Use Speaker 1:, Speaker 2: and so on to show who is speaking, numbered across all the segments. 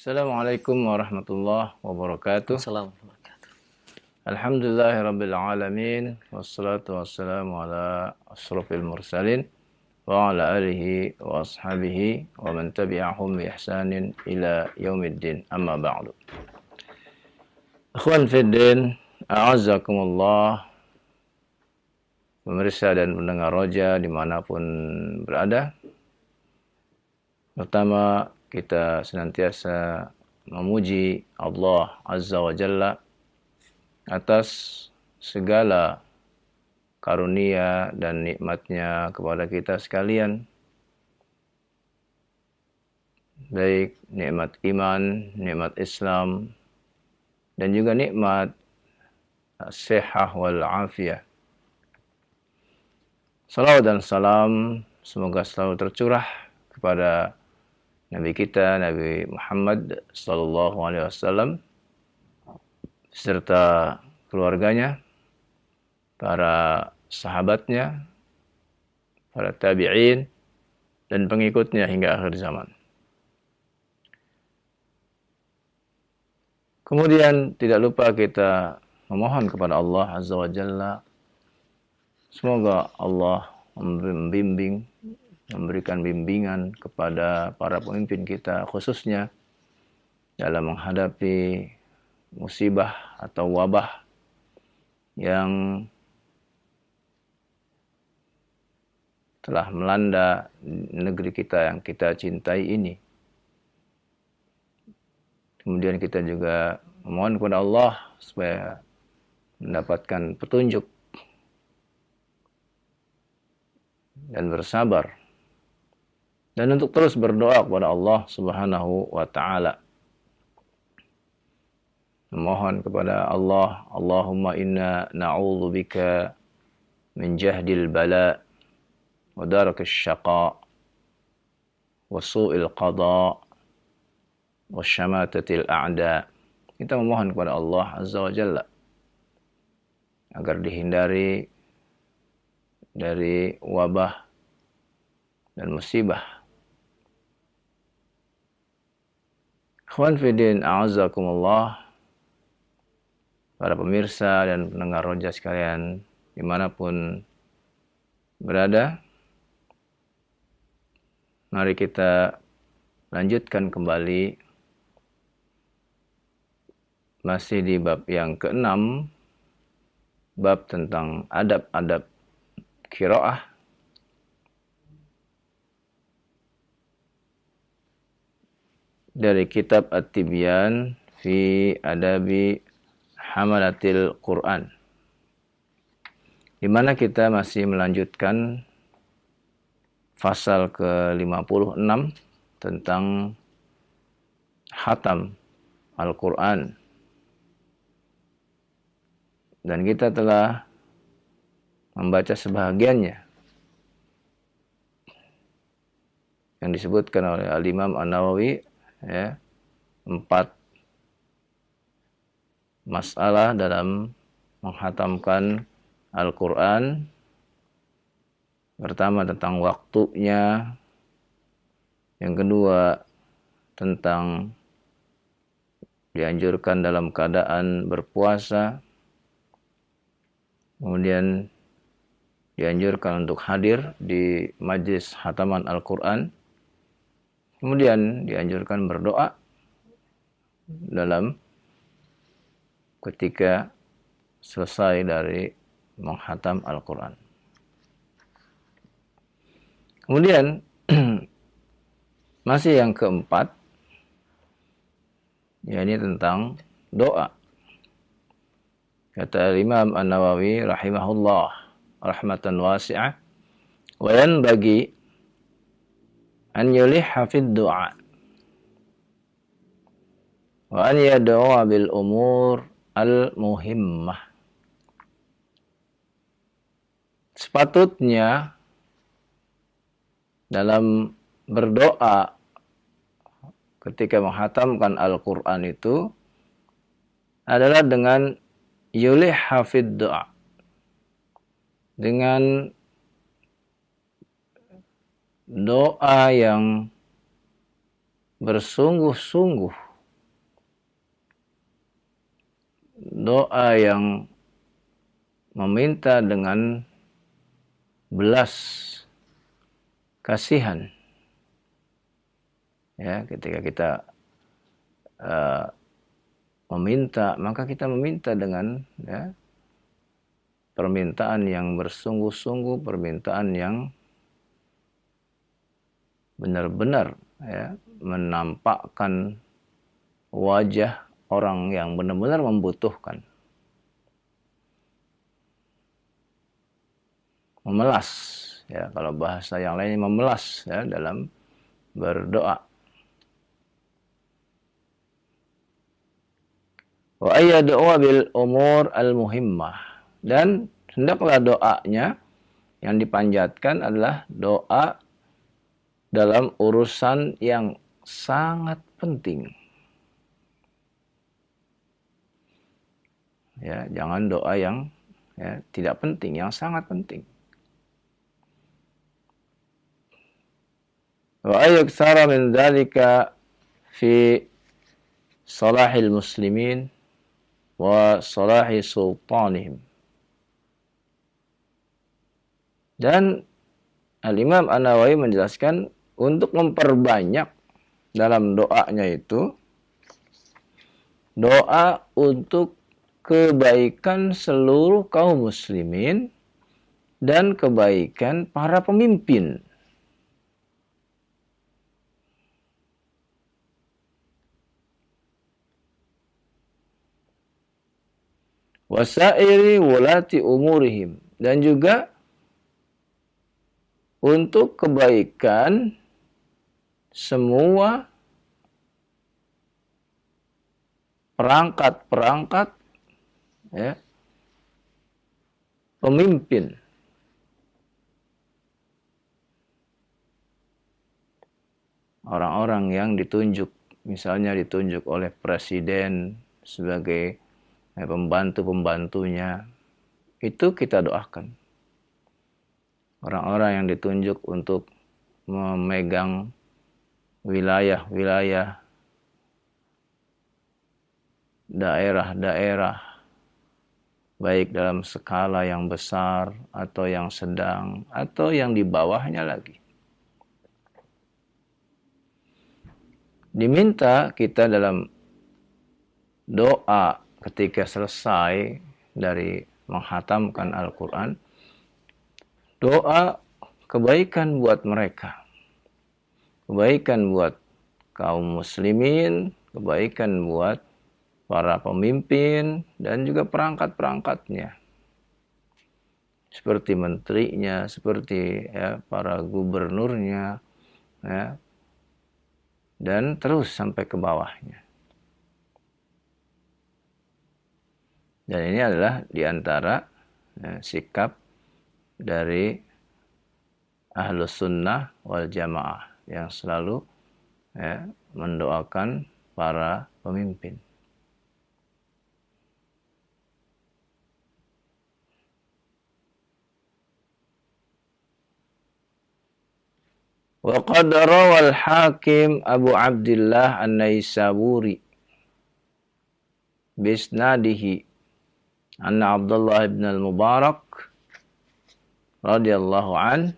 Speaker 1: Assalamualaikum warahmatullahi wabarakatuh.
Speaker 2: Assalamualaikum.
Speaker 1: Alhamdulillahirabbil alamin wassalatu wassalamu ala asyrofil mursalin wa ala alihi wa ashabihi wa man tabi'ahum bi ihsanin ila yaumiddin. Amma ba'du. Ikhwan fiddin, a'azzakumullah, pemirsa dan pendengar roja dimanapun berada. Pertama, kita senantiasa memuji Allah Azza wa Jalla atas segala karunia dan nikmatnya kepada kita sekalian. Baik nikmat iman, nikmat Islam, dan juga nikmat sihah wal afiyah. Salawat dan salam semoga selalu tercurah kepada Nabi kita, Nabi Muhammad sallallahu alaihi wasallam, serta keluarganya, para sahabatnya, para tabi'in, dan pengikutnya hingga akhir zaman. Kemudian tidak lupa kita memohon kepada Allah Azza wa Jalla, semoga Allah membimbing, memberikan bimbingan kepada para pemimpin kita, khususnya dalam menghadapi musibah atau wabah yang telah melanda negeri kita yang kita cintai ini. Kemudian kita juga memohon kepada Allah supaya mendapatkan petunjuk dan bersabar, dan untuk terus berdoa kepada Allah Subhanahu wa taala. Memohon kepada Allah, Allahumma inna na'udzubika min jahdil bala wa darakis syaqa wa su'il qada wa syamatatil a'da. Kita memohon kepada Allah Azza wa Jalla agar dihindari dari wabah dan musibah. Ikhwan fillah, a'azzakumullah, para pemirsa dan pendengar roja sekalian dimanapun berada, mari kita lanjutkan kembali masih di bab yang ke-6, bab tentang adab-adab qiraah. Dari kitab At-Tibyan fi Adabi Hamalatil Quran, di mana kita masih melanjutkan pasal ke-56 tentang khatam Al-Quran. Dan kita telah membaca sebahagiannya yang disebutkan oleh Al-Imam An-Nawawi, ya, 4 masalah dalam menghatamkan Al-Quran. Pertama tentang waktunya, yang kedua tentang dianjurkan dalam keadaan berpuasa, kemudian dianjurkan untuk hadir di majlis khataman Al-Quran, kemudian dianjurkan berdoa dalam ketika selesai dari menghatam Al-Quran. Kemudian masih yang keempat, yakni tentang doa. Kata Imam An-Nawawi rahimahullah rahmatan wasi'ah, wa yanbaghi an yulihha fid du'a wa an yad'u'a bil umur al-muhimmah. Sepatutnya dalam berdoa ketika menghatamkan Al-Quran itu adalah dengan yulihha fid du'a, dengan doa yang bersungguh-sungguh doa yang meminta dengan belas kasihan. Ya, ketika kita meminta, maka kita meminta dengan ya, permintaan yang bersungguh-sungguh, permintaan yang benar-benar ya, menampakkan wajah orang yang benar-benar membutuhkan. Memelas, ya kalau bahasa yang lain memelas ya, dalam berdoa. Wa ayyad'a bil umur al-muhimmah. Dan hendaklah doanya yang dipanjatkan adalah doa dalam urusan yang sangat penting. Ya, jangan doa yang ya, tidak penting, yang sangat penting. Wa ayyaktsara min dzalika fi salahil muslimin wa salahi sultanihim. Dan Al-Imam An-Nawawi menjelaskan untuk memperbanyak dalam doanya itu doa untuk kebaikan seluruh kaum muslimin dan kebaikan para pemimpin. Wasairi wulati umurihim, dan juga untuk kebaikan semua perangkat-perangkat ya, pemimpin. Orang-orang yang ditunjuk, misalnya ditunjuk oleh presiden sebagai pembantu-pembantunya, itu kita doakan. Orang-orang yang ditunjuk untuk memegang wilayah-wilayah, daerah-daerah, baik dalam skala yang besar atau yang sedang atau yang di bawahnya lagi. Diminta kita dalam doa ketika selesai dari menghatamkan Al-Quran, doa kebaikan buat mereka, kebaikan buat kaum muslimin, kebaikan buat para pemimpin dan juga perangkat-perangkatnya, seperti menterinya, seperti ya, para gubernurnya, ya, dan terus sampai ke bawahnya. Dan ini adalah diantara ya, sikap dari Ahlus Sunnah wal Jamaah yang selalu ya, mendoakan para pemimpin. Wa qad rawal Hakim Abu Abdullah An-Naisaburi bisnadihi anna Abdullah ibn al-Mubarak radhiyallahu an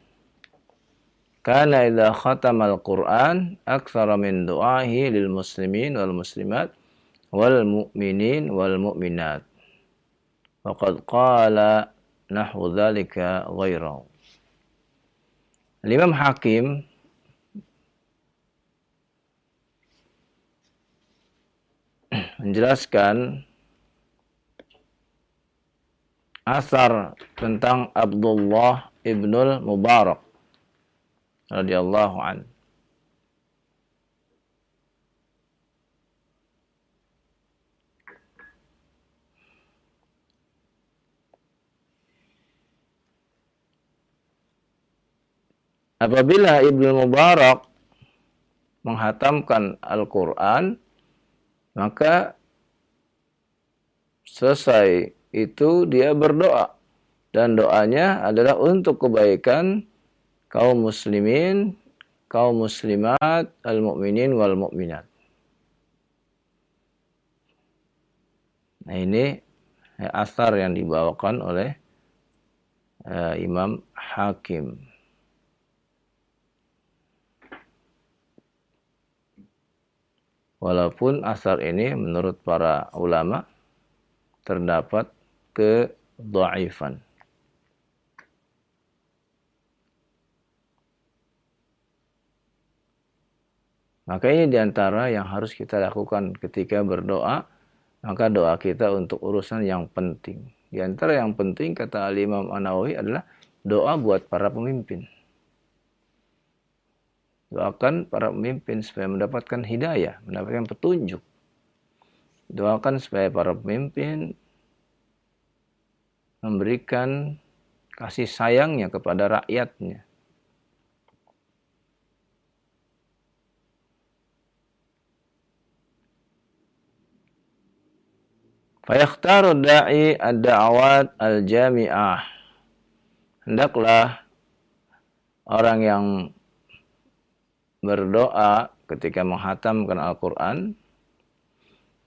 Speaker 1: kana idza khatama al-Qur'an aktsara min du'ahi lil muslimin wal muslimat wal mu'minin wal mu'minat. Wa qad qala nahwu dzalika ghairahu. Imam Hakim menjelaskan asar tentang Abdullah ibnul Mubarak radhiyallahu an. Apabila Ibnu Mubarak menghatamkan Al-Quran, maka selesai itu dia berdoa. Dan doanya adalah untuk kebaikan kaum muslimin, kaum muslimat, al-mu'minin wal mu'minat. Nah, ini asar yang dibawakan oleh Imam Hakim. Walaupun asar ini menurut para ulama terdapat kedhaifan. Maka ini diantara yang harus kita lakukan ketika berdoa. Maka doa kita untuk urusan yang penting. Di antara yang penting, kata Al-Imam An-Nawawi, adalah doa buat para pemimpin. Doakan para pemimpin supaya mendapatkan hidayah, mendapatkan petunjuk. Doakan supaya para pemimpin memberikan kasih sayangnya kepada rakyatnya. Fayakhtaru da'i ad-da'awat al-jami'ah. Hendaklah orang yang berdoa ketika menghatamkan Al-Quran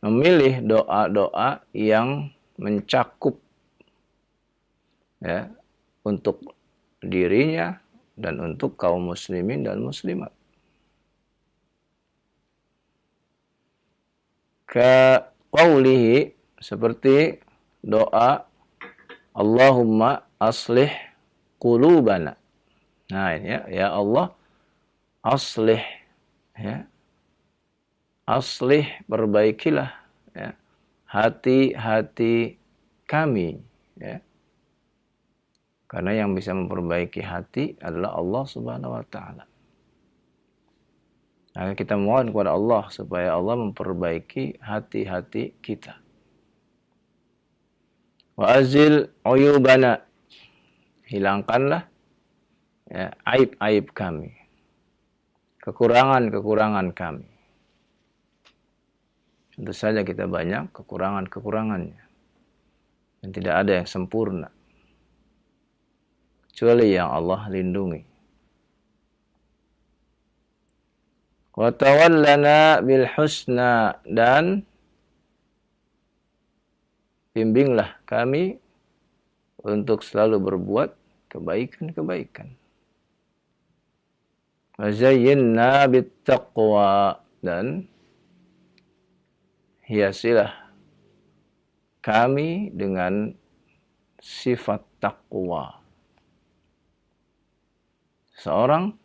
Speaker 1: memilih doa-doa yang mencakup ya, untuk dirinya dan untuk kaum muslimin dan muslimat. Ka qawlihi, seperti doa Allahumma aslih qulubana. Nah, ini ya Allah aslih, ya. Aslih, perbaikilah ya, hati-hati kami, ya. Karena yang bisa memperbaiki hati adalah Allah Subhanahu wa taala. Maka kita mohon kepada Allah supaya Allah memperbaiki hati-hati kita. Wa azil uyubana, hilangkanlah ya, aib-aib kami, kekurangan-kekurangan kami. Tentu saja kita banyak kekurangan-kekurangannya, dan tidak ada yang sempurna kecuali yang Allah lindungi. Wa tawallana bil husna, dan bimbinglah kami untuk selalu berbuat kebaikan-kebaikan. Wa zayyinna bit taqwa, dan hiasilah kami dengan sifat takwa. Seorang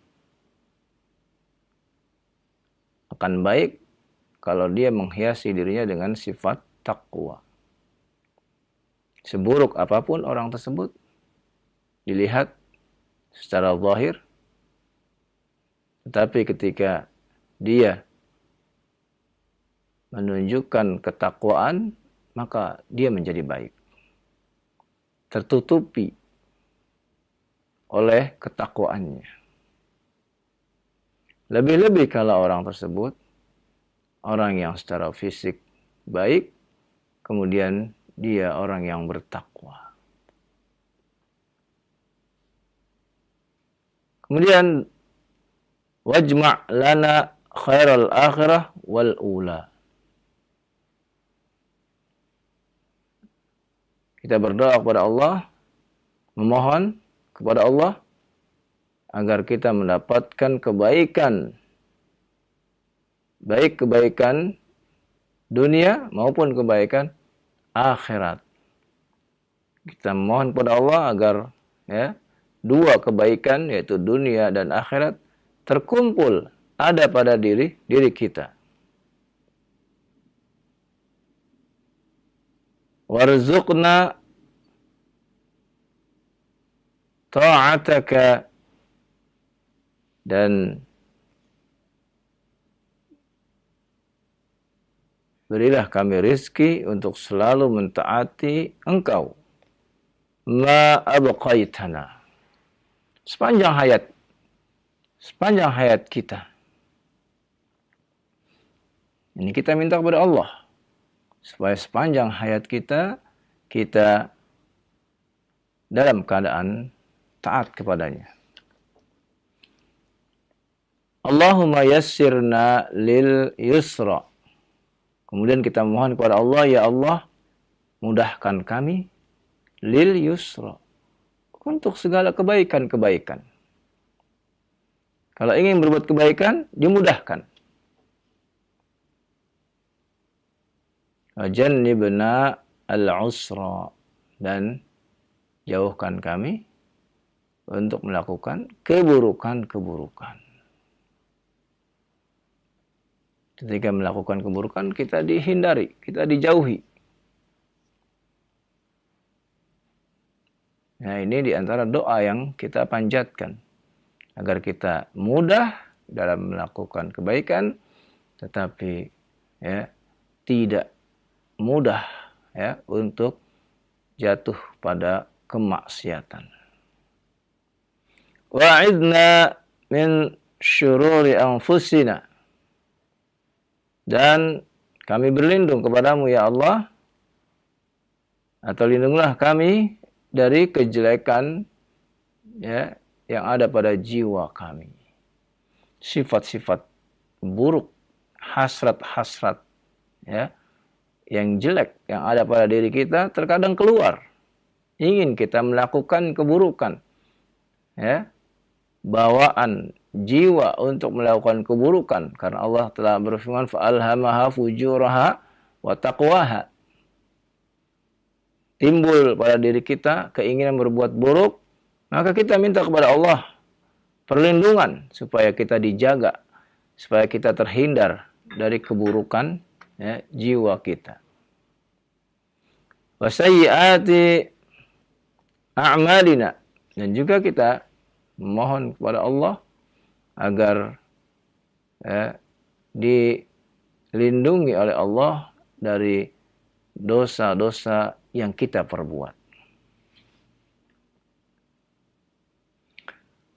Speaker 1: akan baik kalau dia menghiasi dirinya dengan sifat takwa. Seburuk apapun orang tersebut dilihat secara zahir, tetapi ketika dia menunjukkan ketakwaan, maka dia menjadi baik. Tertutupi oleh ketakwaannya. Lebih-lebih kalau orang tersebut orang yang secara fisik baik, kemudian dia orang yang bertakwa. Kemudian wajma' lana khairal akhirah wal ula. Kita berdoa kepada Allah, memohon kepada Allah agar kita mendapatkan kebaikan, baik kebaikan dunia maupun kebaikan akhirat. Kita mohon kepada Allah agar ya, dua kebaikan yaitu dunia dan akhirat terkumpul ada pada diri kita. Warzuqna ta'ataka, dan berilah kami rizki untuk selalu mentaati Engkau. Ma abqaitana, sepanjang hayat kita. Ini kita minta kepada Allah supaya sepanjang hayat kita dalam keadaan taat kepadanya. Allahumma yassirna lil yusra. Kemudian kita mohon kepada Allah, ya Allah, mudahkan kami lil yusra, untuk segala kebaikan-kebaikan. Kalau ingin berbuat kebaikan, dimudahkan. Wajannibna al-usra, dan jauhkan kami untuk melakukan keburukan-keburukan. Ketika melakukan keburukan, kita dihindari, kita dijauhi. Nah, ini diantara doa yang kita panjatkan, agar kita mudah dalam melakukan kebaikan, tetapi ya, tidak mudah ya untuk jatuh pada kemaksiatan. Wa'idna min syururi anfusina, dan kami berlindung kepadamu ya Allah, atau lindunglah kami dari kejelekan ya yang ada pada jiwa kami. Sifat-sifat buruk, hasrat-hasrat ya yang jelek yang ada pada diri kita terkadang keluar. Ingin kita melakukan keburukan. Ya. Bawaan jiwa untuk melakukan keburukan, karena Allah telah berfirman fa'alhamaha fujuraha wa taqwaha. Timbul pada diri kita keinginan berbuat buruk, maka kita minta kepada Allah perlindungan supaya kita dijaga, supaya kita terhindar dari keburukan ya, jiwa kita. Wa sayyiati a'malina, dan juga kita memohon kepada Allah agar dilindungi oleh Allah dari dosa-dosa yang kita perbuat.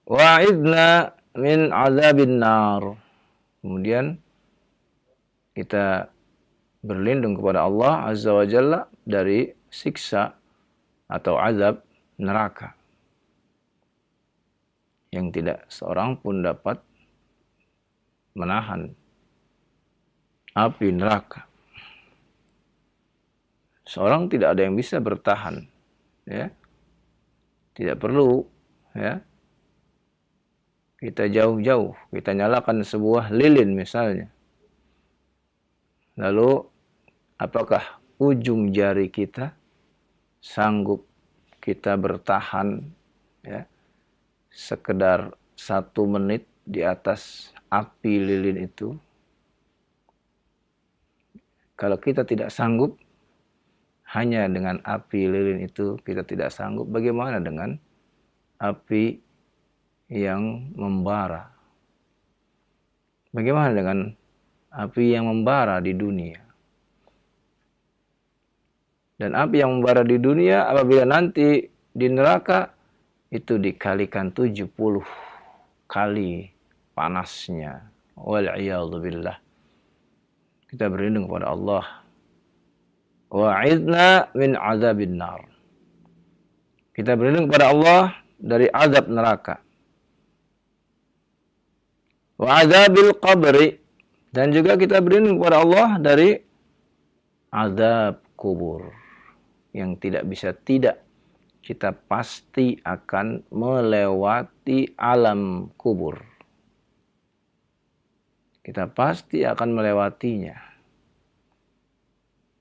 Speaker 1: Wa'idna min azabin nar. Kemudian kita berlindung kepada Allah Azza wa Jalla dari siksa atau azab neraka, yang tidak seorang pun dapat menahan api neraka. Seorang tidak ada yang bisa bertahan, ya. Tidak perlu, ya. Kita jauh-jauh, kita nyalakan sebuah lilin misalnya. Lalu, apakah ujung jari kita sanggup kita bertahan, ya, sekedar 1 menit di atas api lilin itu? Kalau kita tidak sanggup, hanya dengan api lilin itu kita tidak sanggup, bagaimana dengan api yang membara? Bagaimana dengan api yang membara di dunia? Dan api yang membara di dunia apabila nanti di neraka itu dikalikan 70 kali panasnya. Wal'iyadzubillah. Kita berlindung kepada Allah. Wa'idna min azabin nar. Kita berlindung kepada Allah dari azab neraka. Wa'adzabil qabri, dan juga kita berlindung kepada Allah dari azab kubur, yang tidak bisa tidak, kita pasti akan melewati alam kubur. Kita pasti akan melewatinya.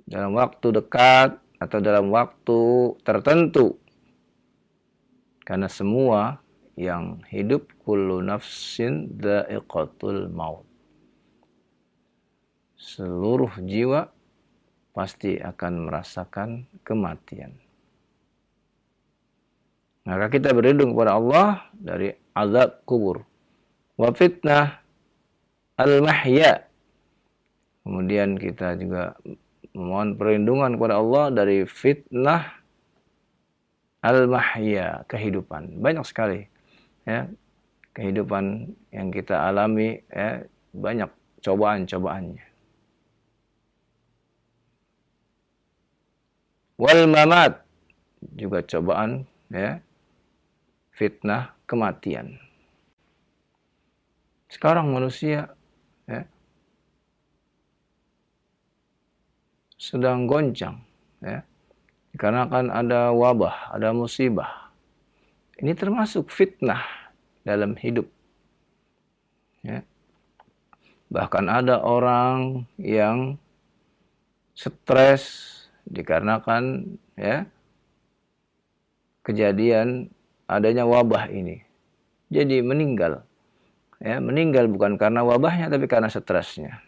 Speaker 1: Dalam waktu dekat atau dalam waktu tertentu. Karena semua yang hidup, kullu nafsin dha'iqatul maut. Seluruh jiwa pasti akan merasakan kematian. Maka kita berlindung kepada Allah dari azab kubur. Wa fitnah al-mahya. Kemudian kita juga memohon perlindungan kepada Allah dari fitnah al-mahya, kehidupan. Banyak sekali ya, kehidupan yang kita alami ya, banyak cobaan-cobaannya. Wal mamat, juga cobaan ya, fitnah kematian. Sekarang manusia ya, sedang goncang ya, dikarenakan ada wabah, ada musibah. Ini termasuk fitnah dalam hidup. Ya. Bahkan ada orang yang stres dikarenakan ya kejadian adanya wabah ini. Jadi meninggal. Ya, meninggal bukan karena wabahnya tapi karena stresnya.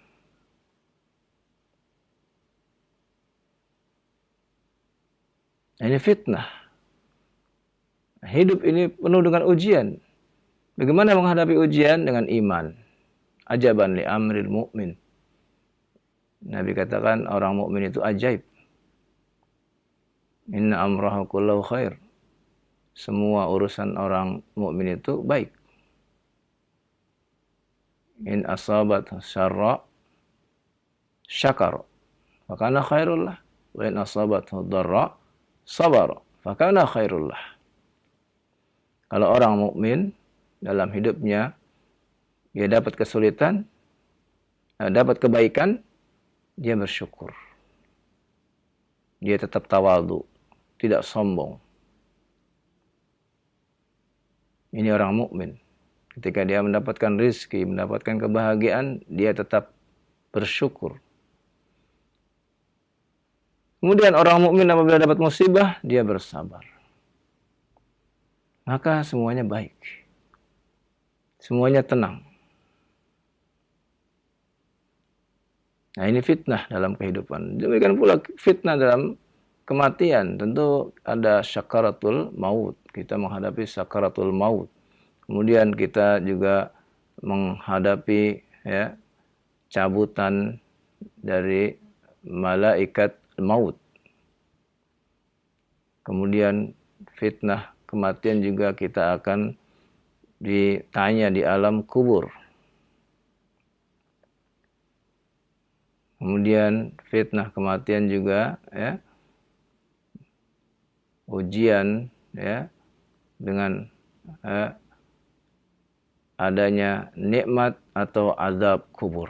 Speaker 1: Ini fitnah. Hidup ini penuh dengan ujian. Bagaimana menghadapi ujian? Dengan iman. Ajaban li amril mu'min. Nabi katakan orang mukmin itu ajaib. Inna amrahu kullahu khair. Semua urusan orang mukmin itu baik. In asabat syarra syakar. Fakana khairullah. Wa in asabat dharra sabar. Fakana khairullah. Kalau orang mukmin dalam hidupnya dia dapat kesulitan, dapat kebaikan, dia bersyukur. Dia tetap tawadhu, tidak sombong. Ini orang mukmin. Ketika dia mendapatkan rizki, mendapatkan kebahagiaan, dia tetap bersyukur. Kemudian orang mukmin apabila dapat musibah, dia bersabar. Maka semuanya baik. Semuanya tenang. Nah, ini fitnah dalam kehidupan. Demikian pula fitnah dalam kematian. Tentu ada syakaratul maut. Kita menghadapi syakaratul maut. Kemudian kita juga menghadapi ya cabutan dari malaikat maut. Kemudian fitnah kematian juga kita akan ditanya di alam kubur. Kemudian fitnah kematian juga ya ujian ya dengan adanya nikmat atau azab kubur.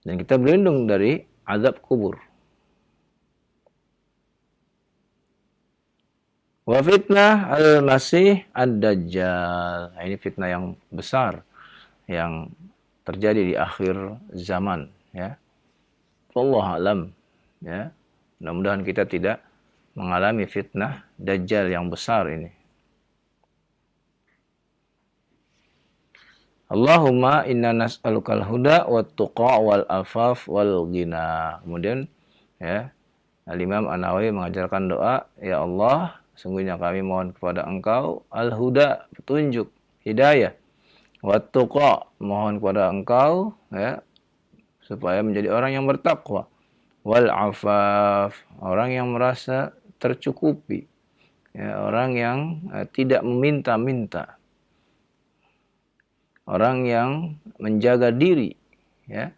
Speaker 1: Dan kita berlindung dari azab kubur. Wa fitnah al-masih ad-dajjal. Nah, ini fitnah yang besar yang terjadi di akhir zaman ya. Wallahu alam ya. Mudah-mudahan kita tidak mengalami fitnah dajjal yang besar ini. Allahumma inna nas'alukal huda wat tuqa wal afaf wal ghina. Kemudian ya Al-Imam An-Nawawi mengajarkan doa, ya Allah, sungguhnya kami mohon kepada Engkau al-huda, petunjuk, hidayah. Wat tuqa, mohon kepada Engkau ya supaya menjadi orang yang bertakwa. Wal afaf, orang yang merasa tercukupi. Ya, orang yang tidak meminta-minta. Orang yang menjaga diri, ya.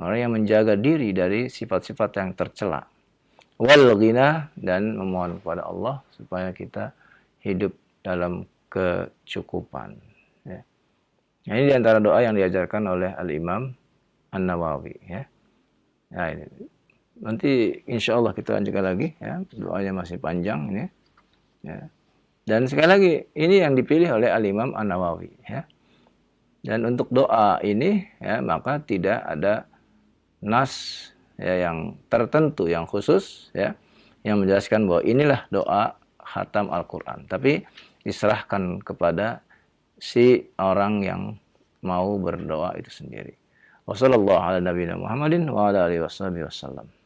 Speaker 1: Orang yang menjaga diri dari sifat-sifat yang tercela. Wal ghina, dan memohon kepada Allah supaya kita hidup dalam kecukupan. Ya. Nah, ini diantara doa yang diajarkan oleh Al-Imam An-Nawawi. Ya. Nah, ini. Nanti insya Allah kita lanjutkan lagi. Ya. Doanya masih panjang ini. Ya. Dan sekali lagi, ini yang dipilih oleh Al-Imam An-Nawawi. Ya. Dan untuk doa ini, ya, maka tidak ada nas ya, yang tertentu, yang khusus, ya, yang menjelaskan bahwa inilah doa khatam Al-Quran. Tapi diserahkan kepada si orang yang mau berdoa itu sendiri. Wassalamualaikum warahmatullahi wabarakatuh.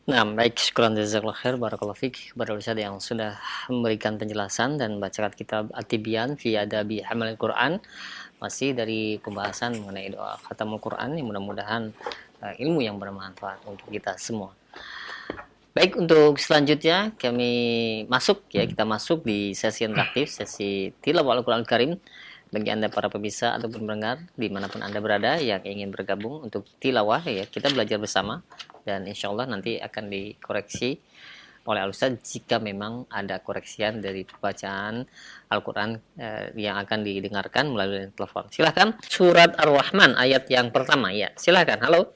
Speaker 2: Nah, baik, syukran jazakallahu khair, barakallahu fiik kepada Ustaz yang sudah memberikan penjelasan dan bacaan kitab At-Tibyan fi Adabi Hamalil Quran. Masih dari pembahasan mengenai doa khatamul Quran, yang mudah-mudahan ilmu yang bermanfaat untuk kita semua. Baik, untuk selanjutnya kita masuk di sesi interaktif, sesi tilawah Al-Quran Karim. Bagi Anda para pemirsa ataupun pendengar dimanapun Anda berada yang ingin bergabung untuk tilawah, ya, kita belajar bersama dan insya Allah nanti akan dikoreksi oleh Al-Ustaz jika memang ada koreksian dari bacaan Al-Quran yang akan didengarkan melalui telepon. Silahkan, surat Ar-Rahman ayat yang pertama, ya, silahkan. Halo.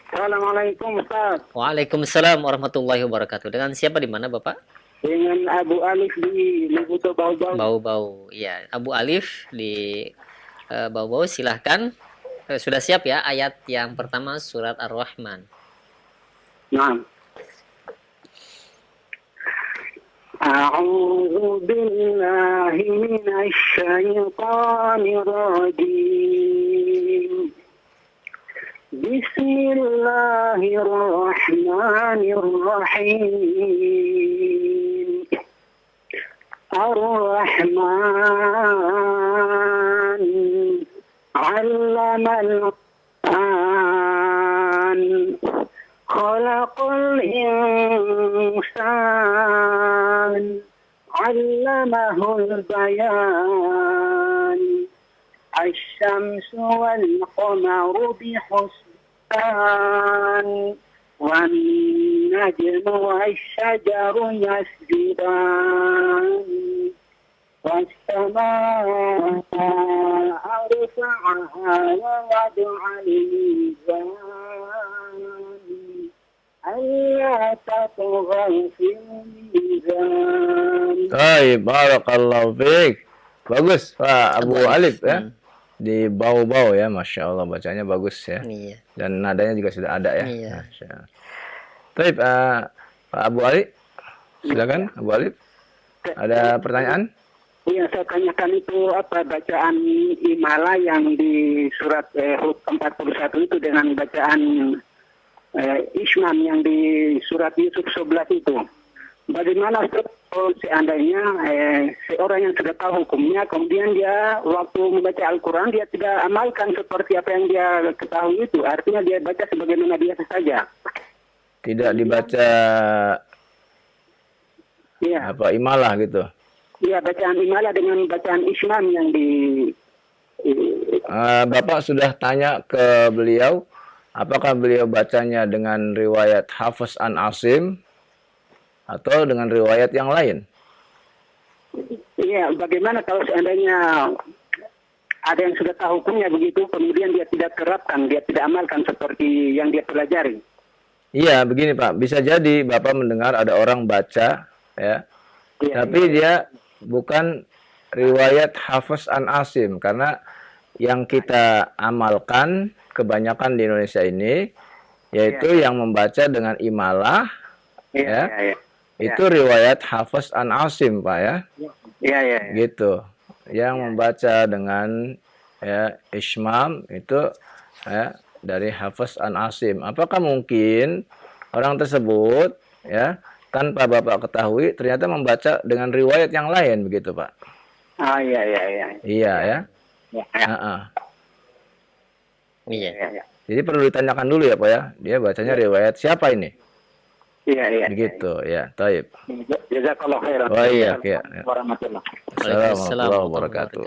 Speaker 3: Assalamualaikum Ustaz.
Speaker 2: Waalaikumsalam warahmatullahi wabarakatuh. Dengan siapa di mana Bapak?
Speaker 3: Dengan Abu Alif di Libuto Bau-Bau.
Speaker 2: Bau-bau. Ya, Abu Alif di Bau-bau, silahkan. Sudah siap ya ayat yang pertama surat Ar-Rahman.
Speaker 3: Nah. A'udzu billahi minasy syaithanir rajim. Bismillahirrahmanirrahim. Ar-Rahman 'allamal Qur'an. Khalaqal insan 'allamahul bayan. Asy-syamsu wal qamaru bihusban. Wan najmu wasy-syajaru yasjudan. Was-samaa'a rafa'aha wa wada'al mizan. Alla tatghaw fil mizan.
Speaker 1: Baik, barakallahu fiik. Bagus Pak Abu Alif ya. Di Bau-Bau ya, Masya Allah bacanya bagus ya.
Speaker 2: Iya.
Speaker 1: Dan nadanya juga sudah ada ya.
Speaker 2: Iya.
Speaker 1: Masya Allah. Baik, Pak Abu Alif, silakan Abu Alif. Ada pertanyaan?
Speaker 3: Iya, saya tanyakan itu apa bacaan imala yang di surat Hud 41 itu dengan bacaan Ismam yang di surat Yusuf 11 itu. Bagaimana kalau seandainya seorang yang sudah tahu hukumnya, kemudian dia waktu membaca Al-Quran dia tidak amalkan seperti apa yang dia ketahui itu, artinya dia baca sebagaimana biasa saja.
Speaker 1: Tidak dibaca apa imalah gitu.
Speaker 3: Iya, bacaan imalah dengan bacaan Ismam yang di
Speaker 1: Bapak sudah tanya ke beliau, apakah beliau bacanya dengan riwayat Hafiz an Asim atau dengan riwayat yang lain?
Speaker 3: Iya, bagaimana kalau seandainya ada yang sudah tahu hukumnya begitu, kemudian dia tidak terapkan, dia tidak amalkan seperti yang dia pelajari? Iya,
Speaker 1: begini Pak, bisa jadi Bapak mendengar ada orang baca, ya, tapi dia bukan riwayat Hafiz an Asim, karena yang kita amalkan kebanyakan di Indonesia ini, yaitu yang membaca dengan imalah, itu riwayat Hafiz an Asim, Pak ya. Gitu. Yang membaca dengan Ismam itu dari Hafiz an Asim. Apakah mungkin orang tersebut tanpa Bapak ketahui ternyata membaca dengan riwayat yang lain begitu, Pak? Iya ya. Jadi perlu ditanyakan dulu ya, Pak ya. Dia bacanya riwayat siapa ini? Iya. Begitu, ya. Taib.
Speaker 3: Jazakallahu khairan.
Speaker 1: Oh iya,
Speaker 2: Waalaikumsalam warahmatullahi wabarakatuh.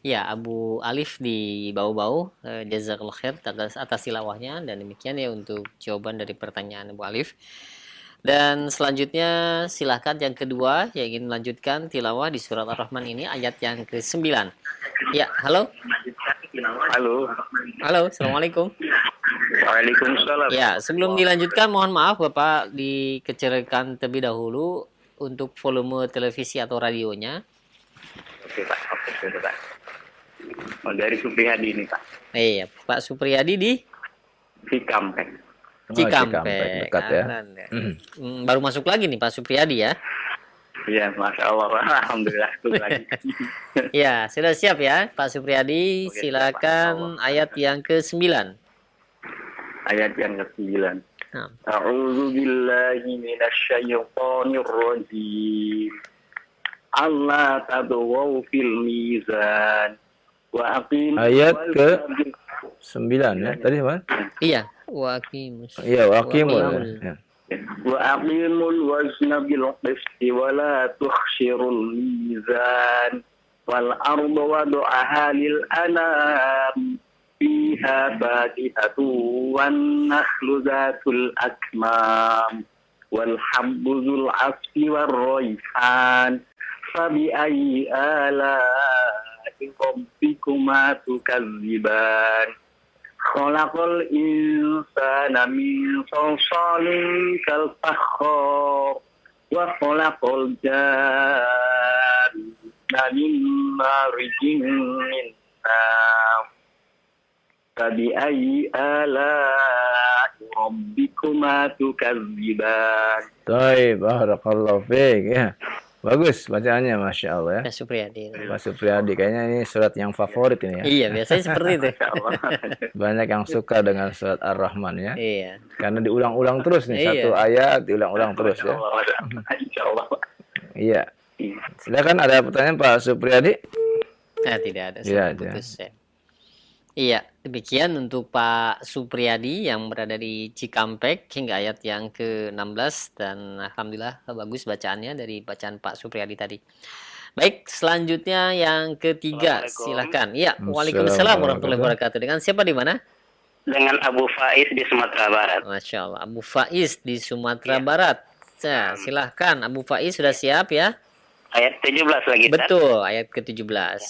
Speaker 2: Ya, Abu Alif di Bau-Bau, jazakallahu khair atas tilawahnya, dan demikian ya untuk jawaban dari pertanyaan Abu Alif. Dan selanjutnya silahkan yang kedua yang ingin melanjutkan tilawah di surat Ar-Rahman ini ayat yang ke-9. Ya, halo. Halo, Assalamualaikum.
Speaker 3: Waalaikumsalam.
Speaker 2: Ya, sebelum dilanjutkan mohon maaf Bapak dikecilkan terlebih dahulu untuk volume televisi atau radionya.
Speaker 3: Oke Pak. Oh, dari Supriyadi ini Pak.
Speaker 2: Iya, Pak Supriyadi di
Speaker 3: Cikampek.
Speaker 2: Cikampek.
Speaker 1: Dekat ya.
Speaker 2: Baru masuk lagi nih Pak Supriyadi ya.
Speaker 3: Iya, Masya Allah. Alhamdulillah. Lagi.
Speaker 2: Ya, sudah siap ya Pak Supriyadi. Silakan ayat yang ke-9.
Speaker 3: Ayat yang ke-9. A'udzu billahi minasyaitonir rajim. Allah tadwaw fil mizan. Wa aqim
Speaker 1: ayat ke-9 ya. Tadi apa?
Speaker 2: Iya, waqimus.
Speaker 1: Iya, waqimul.
Speaker 3: Wa aqimul wazna bil qisti wa la tukhshirul mizan. Wal arda wada'aha lil anam. Fiha fakihatu wan nakhlu zatul akmam wal habbu dzul asfi war rayhan fabi ayyi ala'i rabbikuma tukadziban Khalaqal insana min salsalin kal fakhar wa khalaqal janna min marijin min nar. Fabi'ayyi ala'i rabbikuma tukadziban.
Speaker 1: Baik, barakallahu fiik ya. Bagus bacaannya, Masya Allah ya.
Speaker 2: Pak Supriyadi.
Speaker 1: Pak Supriyadi, kayaknya ini surat yang favorit ini ya.
Speaker 2: Iya, biasanya seperti itu.
Speaker 1: Banyak yang suka dengan surat Ar-Rahman ya.
Speaker 2: Iya.
Speaker 1: Karena diulang-ulang terus nih,
Speaker 2: Iya.
Speaker 1: satu ayat diulang-ulang terus ya.
Speaker 3: Insyaallah.
Speaker 1: Iya. Silakan, ada pertanyaan Pak Supriyadi?
Speaker 2: Tidak ada.
Speaker 1: Iya,
Speaker 2: Sudah putus ya. Iya, demikian untuk Pak Supriyadi yang berada di Cikampek hingga ayat yang ke-16 dan alhamdulillah bagus bacaannya dari bacaan Pak Supriyadi tadi. Baik, selanjutnya yang ketiga, silakan. Iya, Waalaikumsalam warahmatullahi wabarakatuh. Dengan siapa di mana?
Speaker 3: Dengan Abu Faiz di Sumatera Barat.
Speaker 2: Masya Allah, Abu Faiz di Sumatera Barat. Nah, silahkan, Abu Faiz sudah siap ya?
Speaker 3: Ayat 17 lagi.
Speaker 2: Betul, ayat ke-17.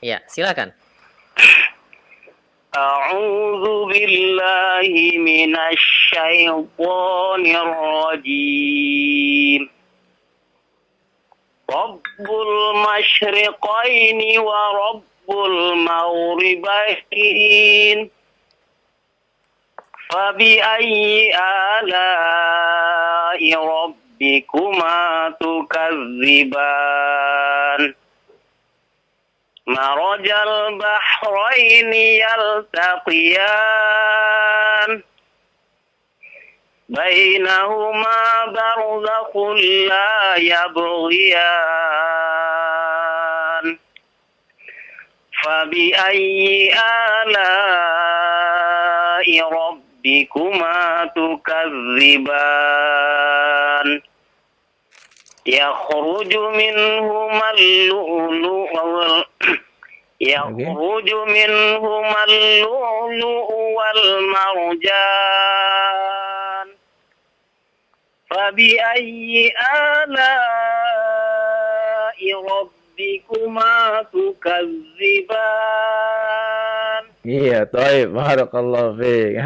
Speaker 2: Ya, silakan.
Speaker 3: A'udzu billahi minasy syaithanir rajim. Rabbul masyriqaini wa rabbul maghribain. Fabi ayyi ala'i rabbikuma tukadziban. Marajal bahraini yaltaqiyan. Bainahuma barzakhun la yabghiyan. Fabi ayyi ala'i rabbikuma tukadziban. Yakhruju minhuma al-lu'lu'u wal marjan. Fabi ayyi ala'i rabbikuma tukadziban.
Speaker 1: Iya, taib, barakallahu fiik.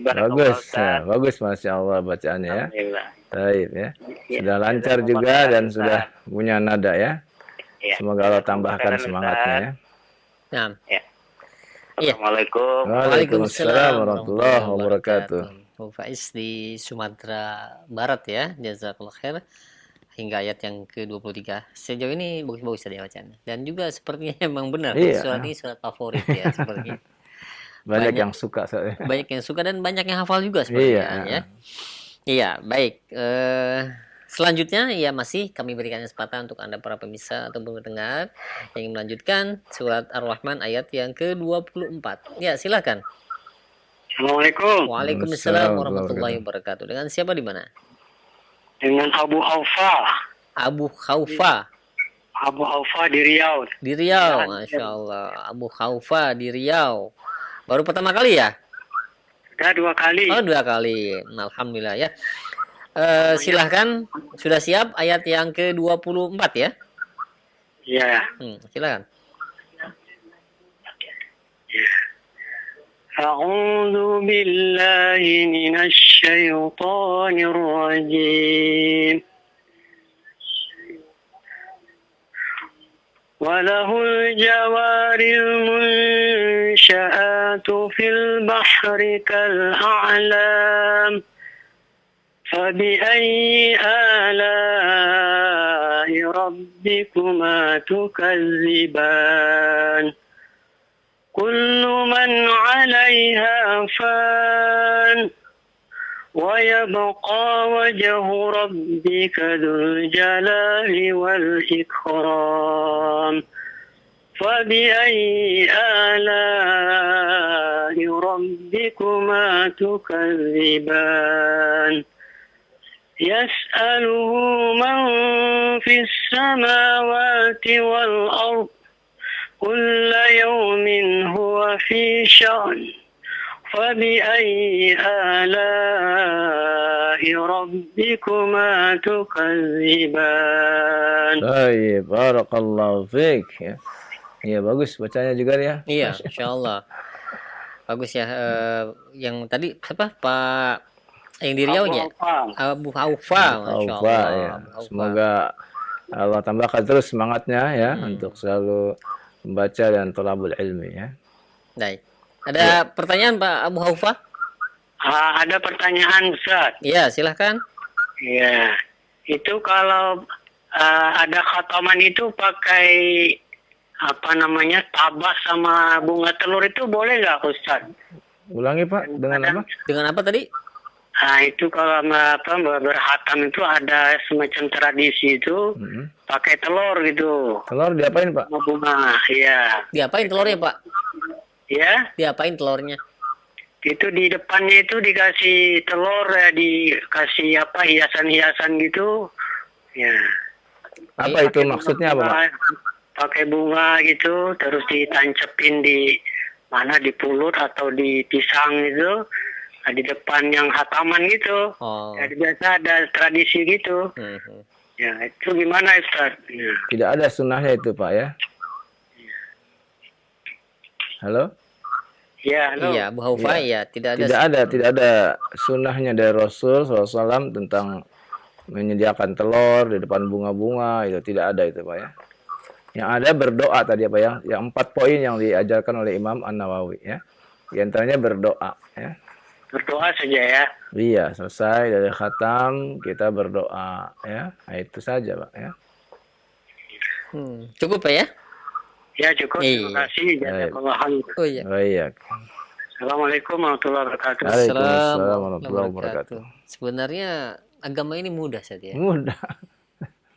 Speaker 1: Bagus,
Speaker 3: Ustaz.
Speaker 1: bagus, Masya Allah bacaannya ya.
Speaker 3: Alhamdulillah.
Speaker 1: Taib ya. Sudah lancar juga dan sudah punya nada ya.
Speaker 3: Ya.
Speaker 1: Semoga Allah tambahkan semangatnya ya.
Speaker 2: Nah,
Speaker 3: Ya.
Speaker 2: Iya.
Speaker 3: Assalamualaikum.
Speaker 1: Waalaikumsalam warahmatullahi wabarakatuh.
Speaker 2: Abu Faiz di Sumatera Barat ya, jazakallah khair. Hingga ayat yang ke-23. Sejauh ini bagus-bagus tadi bacaannya. Dan juga sepertinya emang benar,
Speaker 1: Iya.
Speaker 2: surat ini surat favorit ya sepertinya.
Speaker 1: Banyak yang suka soalnya.
Speaker 2: Banyak yang suka dan banyak yang hafal juga sepertinya
Speaker 1: Iya.
Speaker 2: ya. Iya, baik. Selanjutnya ya masih kami berikan kesempatan untuk Anda para pemirsa atau pendengar yang ingin melanjutkan surat Ar-Rahman ayat yang ke-24. Ya, silakan.
Speaker 3: Assalamualaikum.
Speaker 2: Waalaikumsalam warahmatullahi wabarakatuh. Dengan siapa di mana?
Speaker 3: Dengan Abu Aufa.
Speaker 2: Abu Khaufa
Speaker 3: Abu Aufa di Riau.
Speaker 2: di Riau. Masya Allah. Abu Khaufa di Riau. Baru pertama kali ya?
Speaker 3: Sudah 2 kali.
Speaker 2: Oh, 2 kali. Alhamdulillah ya. Silahkan. Sudah siap ayat yang ke-24 ya?
Speaker 3: Iya.
Speaker 2: Silakan.
Speaker 3: A'udzu billahi minasy syaithanir rajim. وله الجوار المنشآت في البحر كالأعلام فبأي آلاء ربكما تكذبان كل من عليها فان ويبقى وجه ربك ذو الجلال والإكرام فبأي آلاء ربكما تكذبان يسأله من في السماوات والأرض كل يوم هو في شأن فبأي آلاء ربكما تكذبان.
Speaker 1: Baik, barakallahu fiik ya. Iya, bagus bacanya juga ya.
Speaker 2: Iya, insya Allah. bagus ya. Yang tadi siapa Pak yang di Riau ya? Abu Haufa, Masya
Speaker 1: Aufa
Speaker 2: Allah.
Speaker 1: ya.
Speaker 2: Abu Haufa.
Speaker 1: Semoga Allah tambahkan terus semangatnya ya untuk selalu membaca dan thalabul ilmi ya.
Speaker 2: Baik. Ada pertanyaan Pak Abu Haufa?
Speaker 3: Ada pertanyaan Ustaz.
Speaker 2: Iya, silahkan.
Speaker 3: Iya. Itu kalau ada khataman itu pakai apa namanya tabas sama bunga telur itu boleh nggak Ustaz?
Speaker 1: Ulangi Pak, dengan apa?
Speaker 2: Dengan apa tadi?
Speaker 3: Nah itu kalau berhatam itu ada semacam tradisi itu pakai telur gitu.
Speaker 1: Telur diapain Pak?
Speaker 3: Bunga, ya.
Speaker 2: Diapain telurnya Pak?
Speaker 3: Ya,
Speaker 2: Diapain telurnya?
Speaker 3: itu di depannya itu dikasih telur ya, dikasih apa hiasan-hiasan gitu. Ya.
Speaker 1: Apa itu maksudnya apa Pak?
Speaker 3: Pakai bunga gitu, terus ditancepin di mana di pulut atau di pisang gitu. Nah, di depan yang hataman gitu.
Speaker 2: Oh.
Speaker 3: Jadi biasa ada tradisi gitu. Ya, itu gimana Ustaz? Ya.
Speaker 1: Tidak ada sunnahnya itu Pak ya. Halo?
Speaker 3: Ya, halo.
Speaker 2: Iya, Bu Haufa ya, tidak
Speaker 1: ada sunnahnya dari Rasul SAW tentang menyediakan telur di depan bunga-bunga, itu tidak ada itu Pak ya. Yang ada berdoa tadi apa ya? Yang 4 poin yang diajarkan oleh Imam An-Nawawi ya. Di antaranya berdoa ya.
Speaker 3: Berdoa saja ya.
Speaker 1: Iya, selesai dari khatam kita berdoa ya. Nah, itu saja Pak ya.
Speaker 2: Cukup Pak ya?
Speaker 3: Ya cukup. Terima kasih. Jazakallah khair.
Speaker 2: Oh iya.
Speaker 1: Baik.
Speaker 3: Assalamualaikum warahmatullahi wabarakatuh.
Speaker 1: Waalaikumsalam warahmatullahi wabarakatuh.
Speaker 2: Sebenarnya agama ini mudah saja.
Speaker 1: Mudah.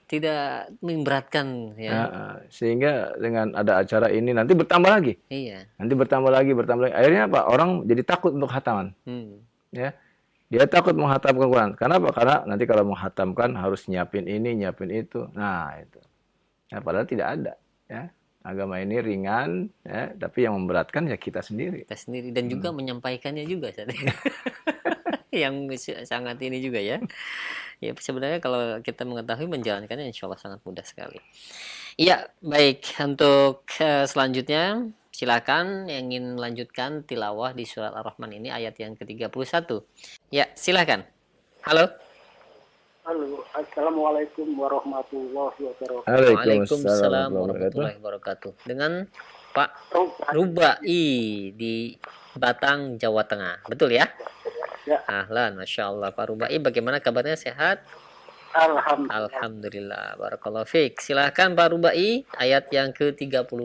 Speaker 2: Tidak memberatkan ya.
Speaker 1: Sehingga dengan ada acara ini nanti bertambah lagi.
Speaker 2: Iya.
Speaker 1: Nanti bertambah lagi. Akhirnya apa? Orang jadi takut untuk khataman. Ya. Dia takut menghatamkan Quran. Karena apa? Karena nanti kalau menghatamkan harus nyiapin ini, nyiapin itu. Nah, itu. Nah, padahal tidak ada, ya. Agama ini ringan, ya, tapi yang memberatkan ya kita sendiri.
Speaker 2: Kita sendiri dan juga menyampaikannya juga yang sangat ini juga ya. Ya sebenarnya kalau kita mengetahui menjalankannya insya Allah sangat mudah sekali. Iya, baik. Untuk selanjutnya silakan yang ingin melanjutkan tilawah di surat Ar-Rahman ini ayat yang ke-31. Ya, silakan. Halo.
Speaker 3: Halo, assalamualaikum warahmatullahi wabarakatuh.
Speaker 2: Waalaikumsalam warahmatullahi wabarakatuh. Dengan Pak Rubai di Batang, Jawa Tengah. Betul ya?
Speaker 3: Ya.
Speaker 2: Ahlan, Masya Allah. Pak Rubai, bagaimana kabarnya, sehat? Alhamdulillah. Barakallahu fiik. Silahkan Pak Rubai, ayat yang ke-31.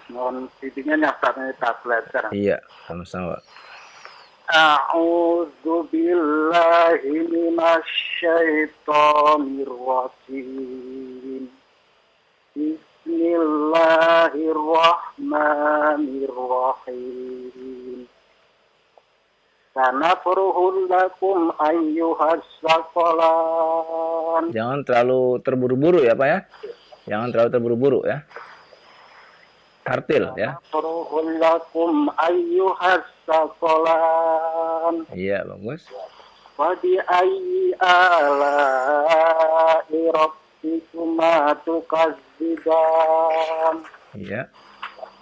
Speaker 3: Mohon bimbingan yang tak belajar.
Speaker 1: Iya, sama-sama.
Speaker 3: A'udzu billahi minasyaitonir rajim. Bismillahirrahmanirrahim. Sanafruhul lakum ayyuhas saqalan.
Speaker 1: Jangan terlalu terburu-buru ya, Pak ya. Jangan terlalu terburu-buru ya. Tartil ya.
Speaker 3: Sanafruhul lakum ayyuhas saqalan.
Speaker 1: Iya, bagus.
Speaker 3: Wa bi ayyi ala'i rabbikuma tukadziban.
Speaker 1: Iya.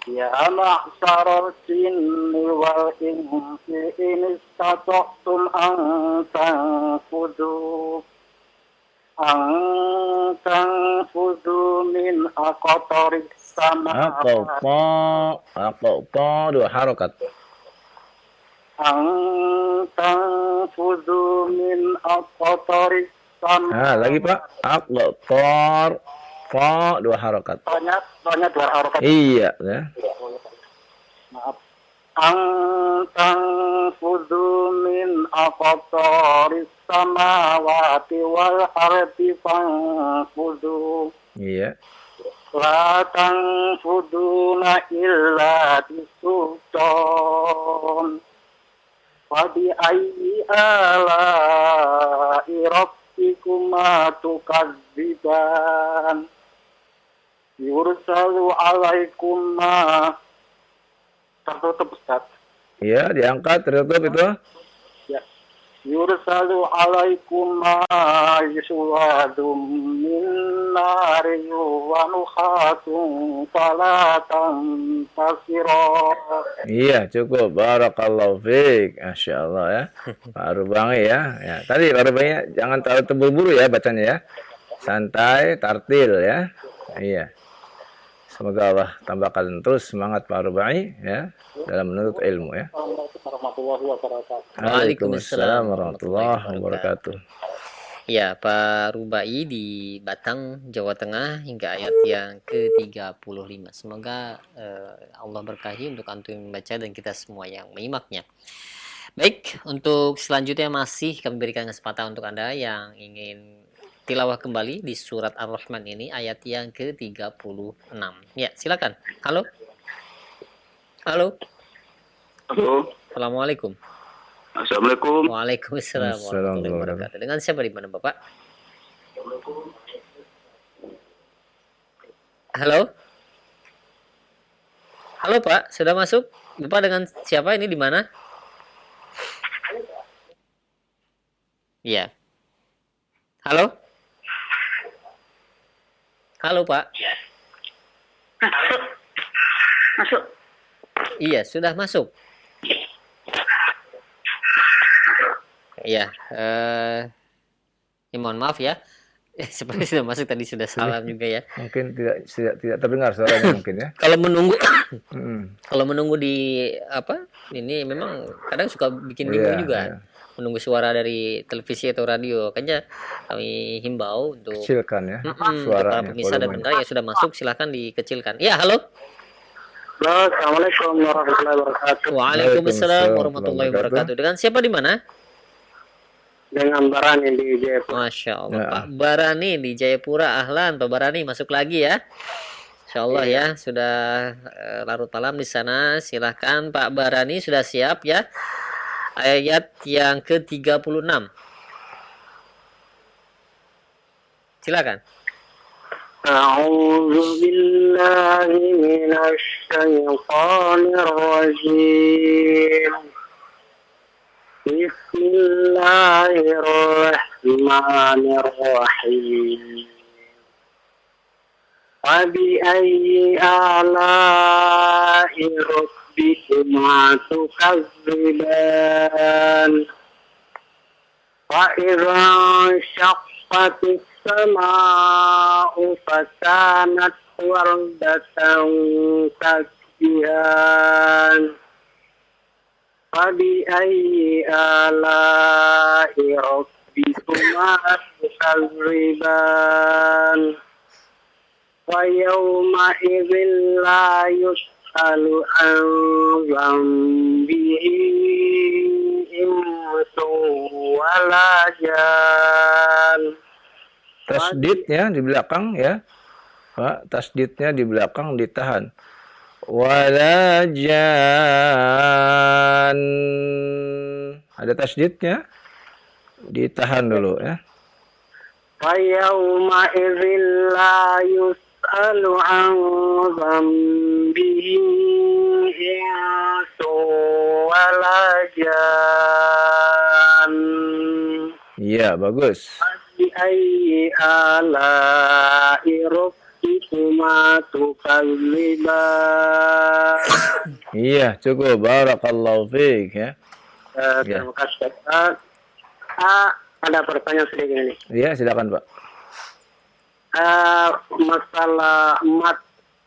Speaker 3: Ya ma'syaral jinni wal insi in istata'tum an tanfudu min aqtaris samawati
Speaker 1: Aqta dua harokat.
Speaker 3: an tanfudu min aqtaris samawati.
Speaker 1: Nah, lagi Pak. Aqtar fa dua harokat.
Speaker 3: Banyak dua harokat.
Speaker 1: Iya ya.
Speaker 3: Maaf. Tanfudu min aqtaris samawati wal ardi fanfudu.
Speaker 1: Iya.
Speaker 3: La tanfuduna illa bisultan. Wa bi ayyi ala'i rabbikuma tukadziban. Yursalu alaikum tertutup Ustaz.
Speaker 1: Iya, diangkat tertutup itu.
Speaker 3: Ya. yursalu alaikum aiswadum min nari wa nukhatun falatan tasiro.
Speaker 1: Iya, cukup. Barakallahu fiik. Masya Allah ya. Pak Rubangi ya. Ya. Tadi Pak Rubangi jangan terlalu terburu-buru ya bacanya ya. Santai, tartil ya. Iya. Semoga Allah tambahkan terus semangat Pak Rubai ya dalam menuntut ilmu ya.
Speaker 3: Warahmatullahi wabarakatuh.
Speaker 1: Waalaikumsalam warahmatullahi wabarakatuh.
Speaker 2: Ya, Pak Rubai di Batang, Jawa Tengah hingga ayat yang ke-35. Semoga Allah berkahi untuk antum membaca dan kita semua yang menyimaknya. Baik, untuk selanjutnya masih kami berikan kesempatan untuk Anda yang ingin tilawah kembali di surat Ar-Rahman ini ayat yang ke-36. Ya, silakan. Halo. Halo.
Speaker 3: Halo.
Speaker 2: Assalamualaikum.
Speaker 3: Assalamualaikum.
Speaker 2: Waalaikumsalam warahmatullahi wabarakatuh. Dengan siapa di mana, Bapak? Halo? Halo, Pak. Sudah masuk? Bapak dengan siapa ini di mana? Iya. Halo? Halo, Pak.
Speaker 3: Masuk.
Speaker 2: Iya, sudah masuk. Iya, mohon maaf ya. Seperti sudah masuk tadi sudah salam juga ya.
Speaker 1: Mungkin tidak terdengar suaranya mungkin ya.
Speaker 2: Kalau menunggu
Speaker 1: Hmm.
Speaker 2: kalau menunggu di apa? Ini memang kadang suka bikin bingung
Speaker 1: Iya,
Speaker 2: juga.
Speaker 1: iya.
Speaker 2: Menunggu suara dari televisi atau radio. Kayaknya kami himbau untuk
Speaker 1: Kecilkan ya
Speaker 2: untuk para
Speaker 1: suaranya.
Speaker 2: pemirsa dan
Speaker 1: volumenya.
Speaker 2: pendengar yang sudah masuk silahkan dikecilkan. Ya, halo.
Speaker 3: Assalamualaikum warahmatullahi wabarakatuh.
Speaker 2: Waalaikumsalam warahmatullahi wabarakatuh. Dengan siapa di mana?
Speaker 3: Dengan Barani di Jayapura.
Speaker 2: Masya Allah,
Speaker 1: Ya.
Speaker 2: Pak Barani di Jayapura. Ahlan, Pak Barani masuk lagi ya. Insya Allah ya, sudah larut malam di sana. Silahkan Pak Barani sudah siap ya. Ayat yang ke-36. Silakan.
Speaker 3: A'udzu billahi minasy syaithanir rajim. Bismillahirrahmanirrahim. Wa bi ayyi ala'i rabbikuma tukadziban. Wa idza syaqqatis sama'u fakanat wardatan kasbihan. Fabi ayyi ala'i rabbikuma tukadziban. Wa yawma idzin la yus'alu an dzambihi insun wala jan.
Speaker 1: Tasdidnya di belakang ya. Pak, tasdidnya di belakang ditahan. Walajan. Ada tasdidnya. Ditahan dulu ya.
Speaker 3: Wa yawma idzin la yus'alu an dzambihi insun wala jan.
Speaker 1: Iya, bagus.
Speaker 3: Bi ayyi ala'i rabbikuma tukadziban.
Speaker 1: Iya, cukup. Barakallahu fiik ya.
Speaker 3: Terima kasih. Ada pertanyaan sedikit ini.
Speaker 1: Iya, silakan, Pak.
Speaker 3: Masalah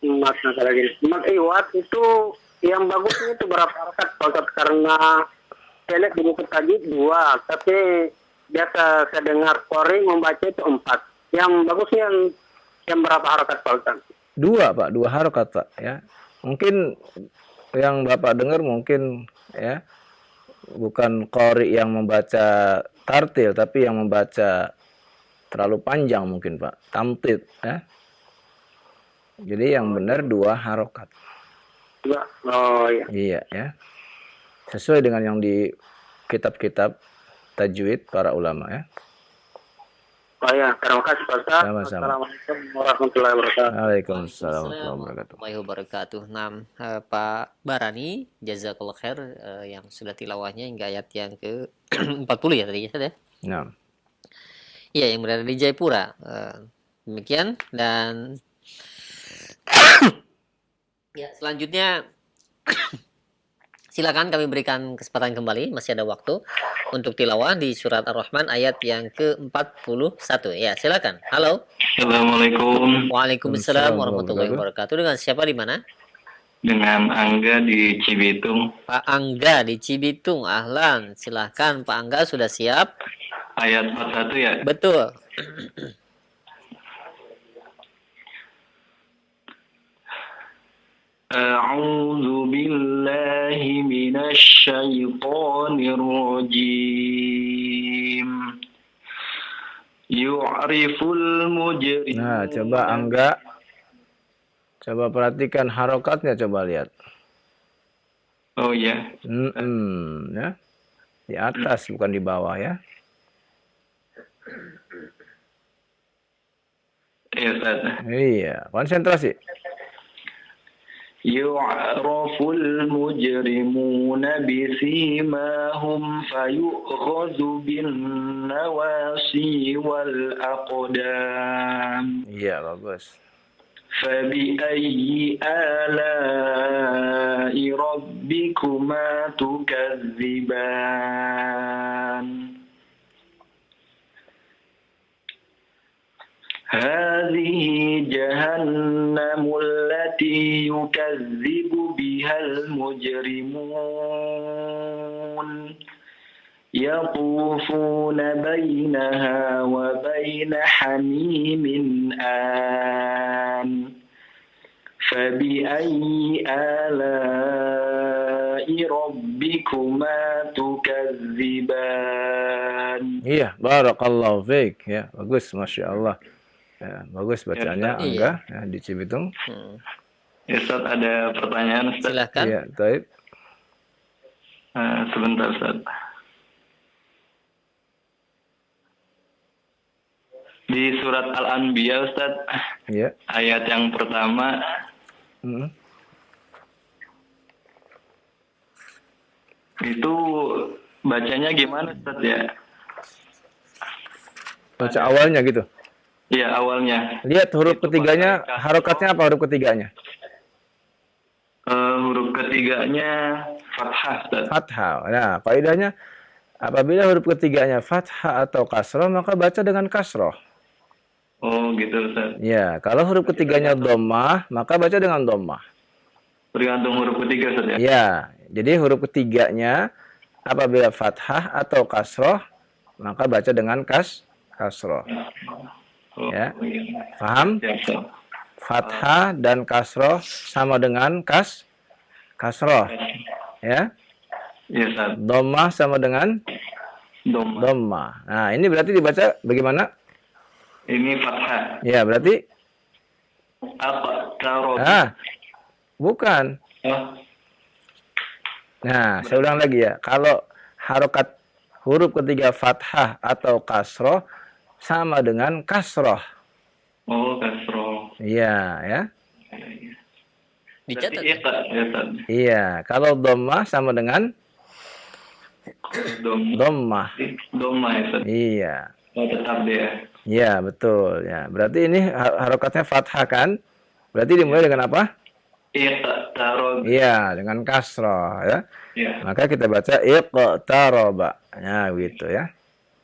Speaker 3: masalah gini. Mat iwat itu yang bagusnya itu berapa rakaat Pak? Karena saya lihat di buku tajwid 2, tapi biasa saya dengar Qori membaca itu 4. Yang bagusnya yang berapa rakaat Pak?
Speaker 1: 2, Pak. 2 harokat, Pak ya. Mungkin yang Bapak dengar mungkin ya bukan qori yang membaca tartil tapi yang membaca terlalu panjang mungkin, Pak. Tamtid ya. Jadi yang benar 2 harokat.
Speaker 3: Oh iya.
Speaker 1: Iya ya. Sesuai dengan yang di kitab-kitab tajwid para ulama ya.
Speaker 3: Oh ya, terima kasih Pak Ustaz.
Speaker 1: Sama-sama.
Speaker 3: Assalamualaikum warahmatullahi wabarakatuh.
Speaker 1: Waalaikumsalam warahmatullahi wabarakatuh.
Speaker 2: warahmatullahi wabarakatuh. Nah, Pak Barani, jazakallah khair yang sudah tilawahnya hingga ayat yang ke 40 ya tadi ya.
Speaker 1: Nah,
Speaker 2: Iya, yang berada di Jayapura. Demikian dan ya selanjutnya silakan kami berikan kesempatan kembali, masih ada waktu untuk tilawah di surat Ar-Rahman ayat yang ke-41. Ya, silakan. Halo.
Speaker 4: Assalamualaikum,
Speaker 2: Waalaikumsalam warahmatullahi wabarakatuh. Dengan siapa di mana?
Speaker 4: dengan Angga di Cibitung.
Speaker 2: Pak Angga di Cibitung. Ahlan. Silakan Pak Angga, sudah siap?
Speaker 4: Ayat 41 ya.
Speaker 2: Betul.
Speaker 4: A'udzu billahi minasy syaithanir rajim. Yu'riful mujrim.
Speaker 1: nah coba Angga, coba perhatikan harokatnya, coba lihat.
Speaker 4: Oh ya.
Speaker 1: Ya. Di atas bukan di bawah ya.
Speaker 4: Ya, Ustaz.
Speaker 1: Iya, konsentrasi.
Speaker 4: Yu'raful mujrimuna bisimahum fayu'khadhu bin nawasi wal aqdam.
Speaker 1: Iya, bagus.
Speaker 4: فبأي آلاء ربكما تكذبان هذه جهنم التي يكذب بها المجرمون يطوفون بينها وبين حميم آن فبأي آلاء ربكما تكذبان.
Speaker 1: Iya, barakallahu fiik ya. Bagus, Masya Allah. Ya, bagus bacaannya Angga ya, di Cibitung.
Speaker 4: Ustaz, ada pertanyaan, Ustaz?
Speaker 2: Silakan.
Speaker 1: Iya, baik.
Speaker 4: Sebentar, Ustaz. Di surat Al-Anbiya, Ustaz,
Speaker 1: Iya.
Speaker 4: ayat yang pertama, itu bacanya gimana, Ustaz ya?
Speaker 1: Baca awalnya gitu.
Speaker 4: Iya, awalnya.
Speaker 1: Lihat huruf ketiganya, harokatnya apa huruf ketiganya?
Speaker 4: Huruf ketiganya fathah, Ustaz.
Speaker 1: Fathah. Nah, kaidahnya apabila huruf ketiganya fathah atau kasroh, maka baca dengan kasroh.
Speaker 4: Oh, gitu, Ustaz.
Speaker 1: Ya, kalau huruf ketiganya dhammah, maka baca dengan dhammah.
Speaker 4: Tergantung huruf ketiga, Ustaz ya?
Speaker 1: Ya, jadi huruf ketiganya apabila fathah atau kasroh, maka baca dengan kasroh.
Speaker 4: Oh,
Speaker 1: Ya.
Speaker 4: iya.
Speaker 1: Paham?
Speaker 4: Ya, Ustaz.
Speaker 1: Fathah dan kasroh sama dengan kasroh. Ya.
Speaker 4: Iya, Ustaz.
Speaker 1: Dhammah sama dengan
Speaker 4: Doma.
Speaker 1: dhammah. Nah, ini berarti dibaca bagaimana?
Speaker 4: Ini fathah.
Speaker 1: Ya, berarti
Speaker 4: Apa? Tarobi.
Speaker 1: bukan.
Speaker 4: Oh,
Speaker 1: Nah, saya ulang lagi ya. Kalau harokat huruf ketiga fathah atau kasroh sama dengan kasroh.
Speaker 4: oh, kasroh.
Speaker 1: Iya, ya.
Speaker 2: Dicatat.
Speaker 4: Berarti ya, Ustaz.
Speaker 1: Iya, kalau dhammah sama dengan dhammah.
Speaker 4: Doma ya, Ustaz.
Speaker 1: Iya.
Speaker 4: Oh, tetap dia.
Speaker 1: Iya, betul ya. Berarti ini harokatnya fathah kan? Berarti dimulai dengan apa?
Speaker 4: Iqtarobi.
Speaker 1: Iya, dengan kasroh ya.
Speaker 4: Ya.
Speaker 1: Maka kita baca iqtaroba. Ya, gitu ya.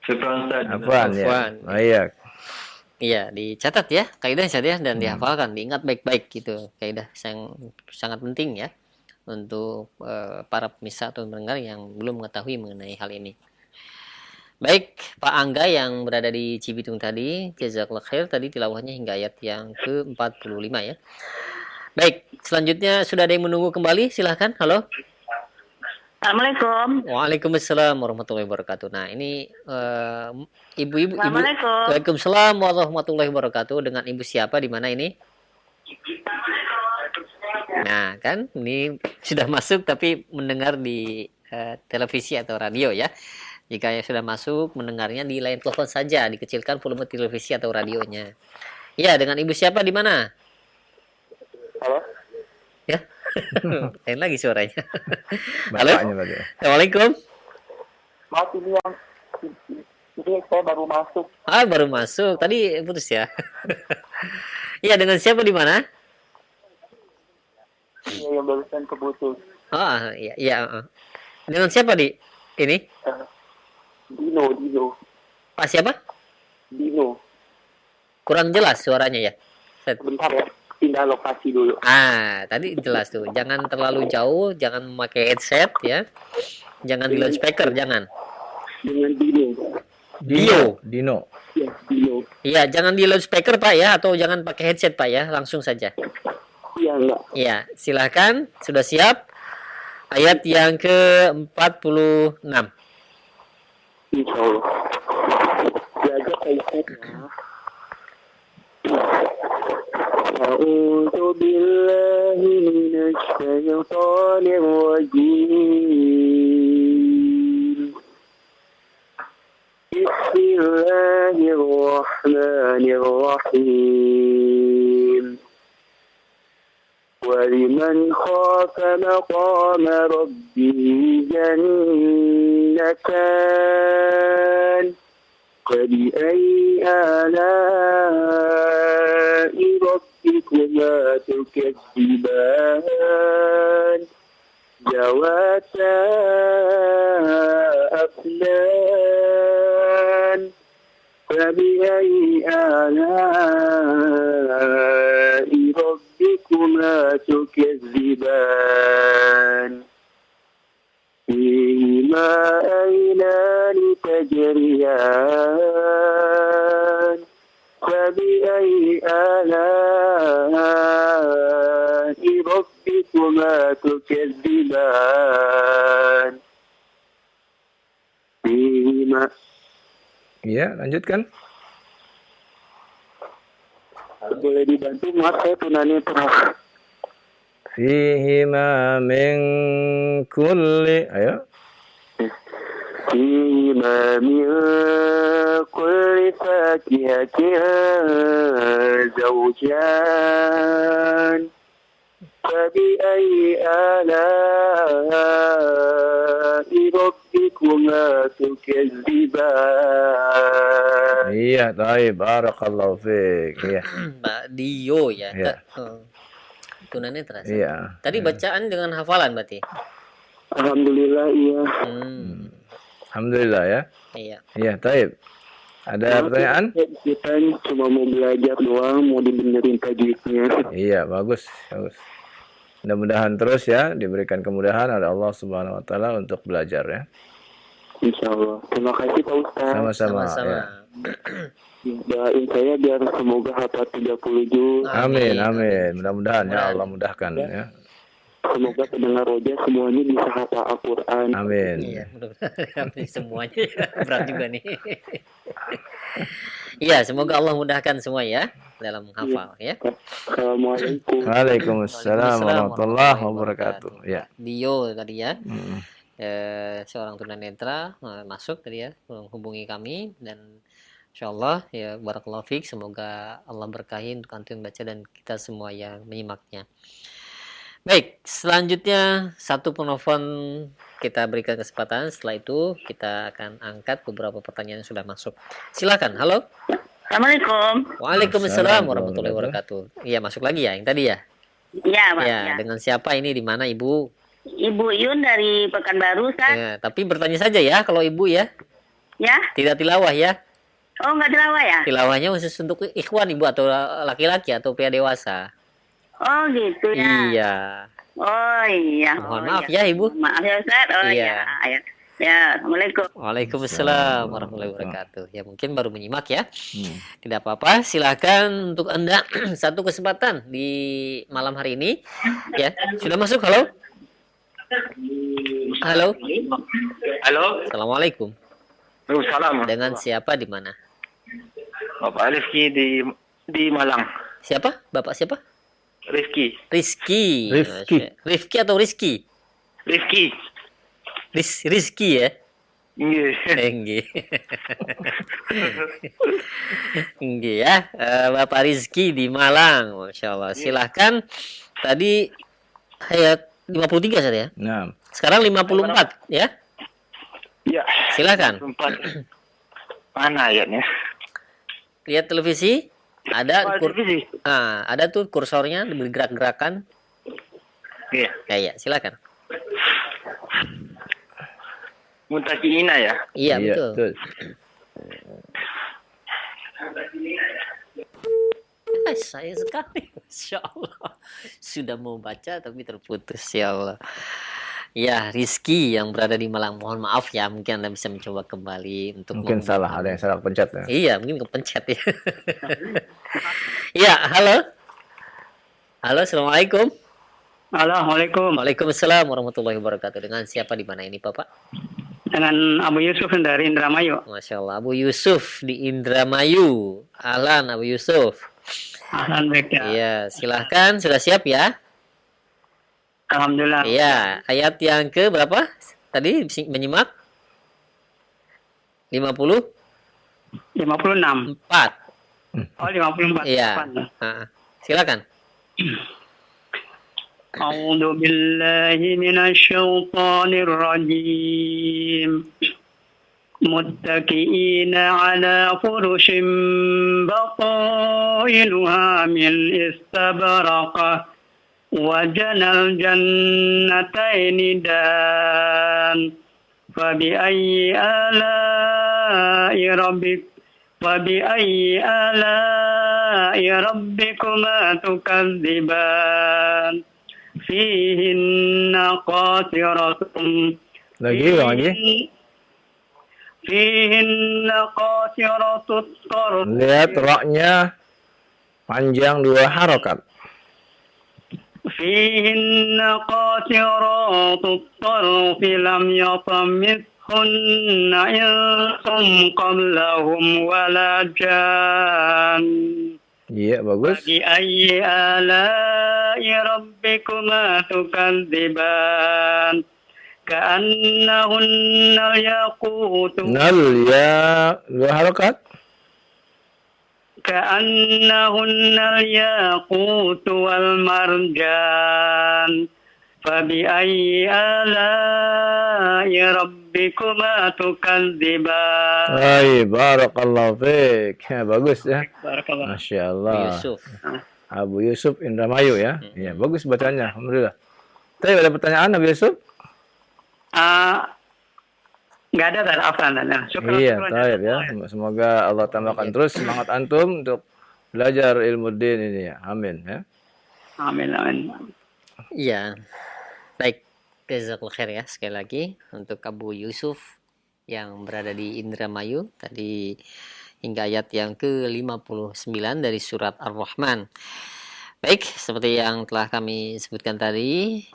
Speaker 4: Syukran, Ustaz.
Speaker 1: Afwan ya.
Speaker 2: Afwan.
Speaker 1: Oh, iya.
Speaker 2: Iya, dicatat ya kaidahnya Ustaz ya, dan dihafalkan, diingat baik-baik gitu. Kaidah yang sangat penting ya untuk para pemirsa atau pendengar yang belum mengetahui mengenai hal ini. Baik, Pak Angga yang berada di Cibitung tadi, jazakallahu khair, tadi tilawahnya hingga ayat yang ke-45 ya. Baik, selanjutnya sudah ada yang menunggu kembali, silahkan. Halo.
Speaker 5: Assalamualaikum.
Speaker 2: Waalaikumsalam warahmatullahi wabarakatuh. Nah, ini ibu-ibu.
Speaker 5: Assalamualaikum.
Speaker 2: Waalaikumsalam warahmatullahi wabarakatuh. Dengan ibu siapa di mana ini? Nah, kan ini sudah masuk tapi mendengar di televisi atau radio ya. Jika yang sudah masuk, mendengarnya di line telepon saja, dikecilkan volume televisi atau radionya. Ya, dengan ibu siapa di mana?
Speaker 5: Halo?
Speaker 2: Ya, lain lagi suaranya. Halo,
Speaker 1: Bapaknya berarti.
Speaker 2: assalamualaikum.
Speaker 5: Maaf ini saya baru masuk.
Speaker 2: Ah, baru masuk. Tadi putus ya. Iya, dengan siapa di mana?
Speaker 5: Iya, yang barusan keputus.
Speaker 2: Oh, iya, iya. Dengan siapa di ini?
Speaker 5: Dino.
Speaker 2: Pak siapa?
Speaker 5: Dino.
Speaker 2: Kurang jelas suaranya ya.
Speaker 5: Bentar ya, pindah lokasi dulu.
Speaker 2: Ah, tadi jelas tuh. Jangan terlalu jauh, jangan memakai headset ya. Jangan di loudspeaker, jangan.
Speaker 5: Dengan Dino.
Speaker 1: Dino.
Speaker 5: Ya, Dino.
Speaker 2: Iya, jangan di loudspeaker Pak ya, atau jangan pakai headset Pak ya, langsung saja.
Speaker 5: Iya, enggak.
Speaker 2: Iya, silakan. Sudah siap? Ayat yang ke-46.
Speaker 5: Insya Allah. Belajar kaitannya. A'udzu billahi minasy syaithanir rajim. Bismillahirrahmanirrahim. وَلِمَنْ خَافَ مَقَامَ رَبِّهِ جَنَّتَانِ فَبِأَيِّ آلَاءِ رَبِّكُمَا تُكَذِّبَانِ ذَوَاتَا أَفْنَانٍ فَبِأَيِّ آلَاءِ رَبِّكُمَا تُكَذِّبَانِ فِيهِمَا عَيْنَانِ تَجْرِيَانِ فَبِأَيِّ آلَاءِ رَبِّكُمَا تُكَذِّبَانِ فِيهِمَا.
Speaker 1: Iya, lanjutkan.
Speaker 5: Boleh dibantu, maaf saya tunanetra.
Speaker 1: Fihima min kulli. Ayo.
Speaker 5: فيهما من كل فاكهة زوجان فبأي آلاء ربكما تكذبان.
Speaker 1: Iya, taib. Barakallahu fiik. Iya.
Speaker 2: Mbak Dio ya.
Speaker 1: Iya.
Speaker 2: Tunanetra.
Speaker 1: Iya.
Speaker 2: Tadi bacaan dengan hafalan berarti.
Speaker 5: Alhamdulillah, iya.
Speaker 1: Alhamdulillah ya.
Speaker 2: Iya.
Speaker 1: Iya, taib. Ada pertanyaan?
Speaker 5: Kita cuma mau belajar doang, mau dibenerin tajwidnya.
Speaker 1: Iya, bagus, bagus. Mudah-mudahan terus ya diberikan kemudahan oleh Allah Subhanahu wa taala untuk belajar ya.
Speaker 5: Insya Allah. Terima kasih Pak Ustaz.
Speaker 1: Sama-sama.
Speaker 2: Sama-sama.
Speaker 1: Ya.
Speaker 5: Doain saya biar semoga hafal 30 juz.
Speaker 1: Amin, amin. Mudah-mudahan ya Allah mudahkan ya.
Speaker 5: Semoga pendengar Roja semuanya bisa hafal Al-Quran.
Speaker 1: Amin.
Speaker 2: Iya, mudah-mudahan semuanya berat juga nih. Iya, semoga Allah mudahkan semua ya dalam menghafal ya.
Speaker 5: Assalamualaikum.
Speaker 1: Waalaikumsalam warahmatullahi wabarakatuh. Ya.
Speaker 2: Dio tadi ya.
Speaker 1: Mm.
Speaker 2: Seorang tunanetra masuk tadi ya, menghubungi kami dan insyaallah ya barakallahu fiik, semoga Allah berkahi untuk antum baca dan kita semua yang menyimaknya. Baik, selanjutnya satu penelpon kita berikan kesempatan. Setelah itu kita akan angkat beberapa pertanyaan yang sudah masuk. Silakan. Halo.
Speaker 6: Assalamualaikum.
Speaker 2: Waalaikumsalam warahmatullahi wabarakatuh. Iya, masuk lagi ya yang tadi ya.
Speaker 6: Iya, Pak.
Speaker 2: Ya,
Speaker 6: Ya.
Speaker 2: dengan siapa ini, di mana Ibu?
Speaker 6: Ibu Yun dari Pekanbaru, Ustaz.
Speaker 2: Ya, tapi bertanya saja ya kalau Ibu ya.
Speaker 6: Ya?
Speaker 2: Tidak tilawah ya.
Speaker 6: Oh, enggak tilawah ya?
Speaker 2: Tilawahnya khusus untuk ikhwan Ibu atau laki-laki atau pria dewasa.
Speaker 6: Oh, gitu ya.
Speaker 2: Iya.
Speaker 6: Oh, iya.
Speaker 2: Mohon
Speaker 6: Oh,
Speaker 2: maaf
Speaker 6: iya.
Speaker 2: ya Ibu.
Speaker 6: Maaf ya, Ustaz. Oh,
Speaker 2: Iya.
Speaker 6: iya. Ya, Assalamualaikum.
Speaker 2: Waalaikumsalam warahmatullahi wabarakatuh. Ya mungkin baru menyimak ya. Tidak apa-apa. Silakan untuk Anda satu kesempatan di malam hari ini. Ya, sudah masuk. Halo. Halo.
Speaker 5: Halo.
Speaker 2: Assalamualaikum.
Speaker 5: Waalaikumsalam.
Speaker 2: Dengan siapa di mana?
Speaker 5: Bapak Rizky di Malang.
Speaker 2: Siapa? Bapak siapa?
Speaker 5: Rizky.
Speaker 2: Rizky.
Speaker 1: Rizky.
Speaker 2: Rizky atau Rizky?
Speaker 5: Rizky.
Speaker 2: Rizky ya.
Speaker 5: Nggih.
Speaker 2: Tinggi. Tinggi ya. Bapak Rizky di Malang. Masya Allah. Silahkan. Tadi ayat 53 saja ya.
Speaker 1: Nah,
Speaker 2: Sekarang 54 ya.
Speaker 5: Ya.
Speaker 2: Silakan.
Speaker 5: Tempat. Mana ayatnya?
Speaker 2: Lihat televisi. Ada
Speaker 5: televisi.
Speaker 2: ada tuh kursornya bergerak-gerakan.
Speaker 5: Iya.
Speaker 2: Ya, silakan.
Speaker 5: Mutakiina ya.
Speaker 2: Iya, betul. Saya sekali, Masya Allah. Sudah mau baca tapi terputus, ya Allah. Ya, Rizky yang berada di Malang, mohon maaf ya, mungkin Anda bisa mencoba kembali untuk
Speaker 1: mungkin salah, ada yang salah pencet ya.
Speaker 2: Iya, mungkin kepencet ya. Ya, halo. Halo, Assalamualaikum.
Speaker 3: Assalamualaikum.
Speaker 2: Waalaikumsalam warahmatullahi wabarakatuh. Dengan siapa di mana ini, Bapak?
Speaker 3: Dengan Abu Yusuf dari Indramayu.
Speaker 2: Masya Allah, Abu Yusuf di Indramayu. Ahlan, Abu Yusuf.
Speaker 3: Ahlan baik ya.
Speaker 2: Iya, silahkan. Sudah siap ya?
Speaker 3: Alhamdulillah.
Speaker 2: Iya, ayat yang ke berapa? Tadi menyimak? 50?
Speaker 3: 56.
Speaker 2: 4.
Speaker 3: Oh, 54.
Speaker 2: Iya. Silakan.
Speaker 3: A'udzu billahi minasy syaithanir rajim. Muttaqiina 'ala furushin batainuha min istabraqah wa janal jannataini dan fabi'ayyi ala'i rabbikuma tukadziban fihinna qasiratun
Speaker 1: Lagi.
Speaker 3: fihinna qasiratut tarf.
Speaker 1: Lihat roknya panjang 2 harokat.
Speaker 3: fihinna qasiratut tarf lam yatamithunna insum qablahum wala jan.
Speaker 1: Iya, bagus.
Speaker 3: Bi ayyi ala'i rabbikuma tukadziban ka'annahunna yaqutu
Speaker 1: Ya, 2 harokat.
Speaker 3: ka'annahunna yaqutu wal marjan fabi ayyi ala'i rabbikuma tukadziban.
Speaker 1: Hai, barakallahu fiik. Ya, bagus ya.
Speaker 3: Barakallah.
Speaker 1: Masya
Speaker 2: Abu
Speaker 1: Allah.
Speaker 2: Yusuf.
Speaker 1: Abu Yusuf Indramayu ya. Iya, bagus bacanya. Alhamdulillah. Tapi ada pertanyaan Abu Yusuf?
Speaker 3: Nggak ada dan afan.
Speaker 1: Iya, taib ya. Semoga Allah tambahkan terus semangat antum untuk belajar ilmu din ini ya. Amin ya.
Speaker 3: Amin, amin.
Speaker 2: Iya. Baik. Jazakallahu khair ya sekali lagi untuk Abu Yusuf yang berada di Indramayu tadi hingga ayat yang ke-59 dari surat Ar-Rahman. Baik, seperti yang telah kami sebutkan tadi,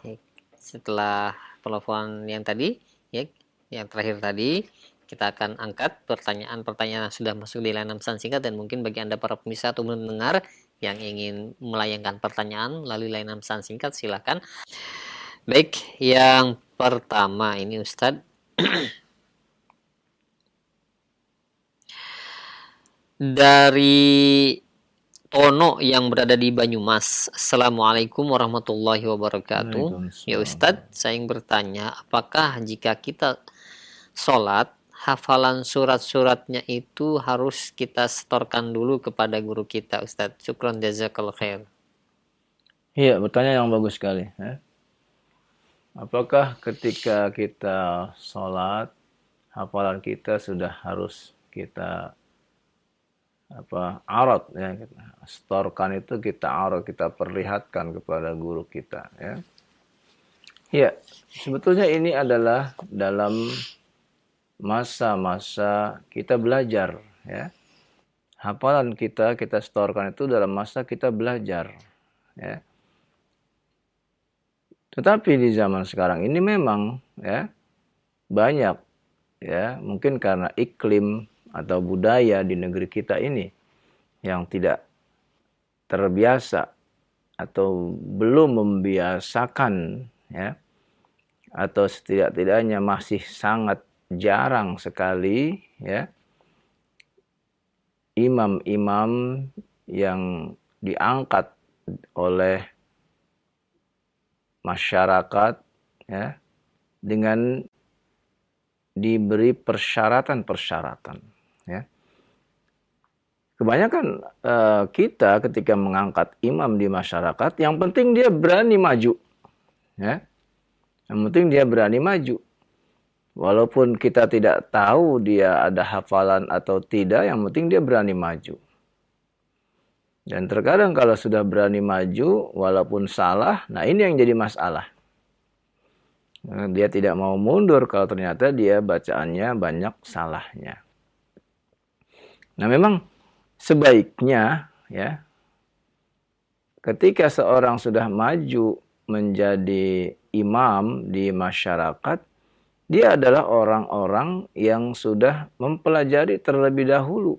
Speaker 2: setelah telepon yang tadi, ya, yang terakhir tadi, kita akan angkat pertanyaan-pertanyaan yang sudah masuk di layanan pesan singkat, dan mungkin bagi Anda para pemirsa atau mendengar yang ingin melayangkan pertanyaan melalui layanan pesan singkat, silakan. Baik, yang pertama ini Ustadz. Dari Tono yang berada di Banyumas. Assalamualaikum warahmatullahi wabarakatuh. Ya Ustadz, saya ingin bertanya, apakah jika kita sholat, hafalan surat-suratnya itu harus kita setorkan dulu kepada guru kita, Ustadz? Syukron jazakallahu khair.
Speaker 1: Iya, pertanyaan yang bagus sekali ya. Apakah ketika kita sholat, hafalan kita sudah harus kita arad ya, setorkan itu kita arad, kita perlihatkan kepada guru kita ya. Ya, sebetulnya ini adalah dalam masa-masa kita belajar ya. Hafalan kita setorkan itu dalam masa kita belajar ya. Tetapi di zaman sekarang ini memang ya banyak ya, mungkin karena iklim atau budaya di negeri kita ini yang tidak terbiasa atau belum membiasakan ya, atau setidak-tidaknya masih sangat jarang sekali ya imam-imam yang diangkat oleh masyarakat ya dengan diberi persyaratan-persyaratan ya. Kebanyakan kita ketika mengangkat imam di masyarakat, yang penting dia berani maju ya. Yang penting dia berani maju. Walaupun kita tidak tahu dia ada hafalan atau tidak, yang penting dia berani maju. Dan terkadang kalau sudah berani maju, walaupun salah, nah ini yang jadi masalah. Dia tidak mau mundur kalau ternyata dia bacaannya banyak salahnya. Nah memang sebaiknya ya, ketika seorang sudah maju menjadi imam di masyarakat, dia adalah orang-orang yang sudah mempelajari terlebih dahulu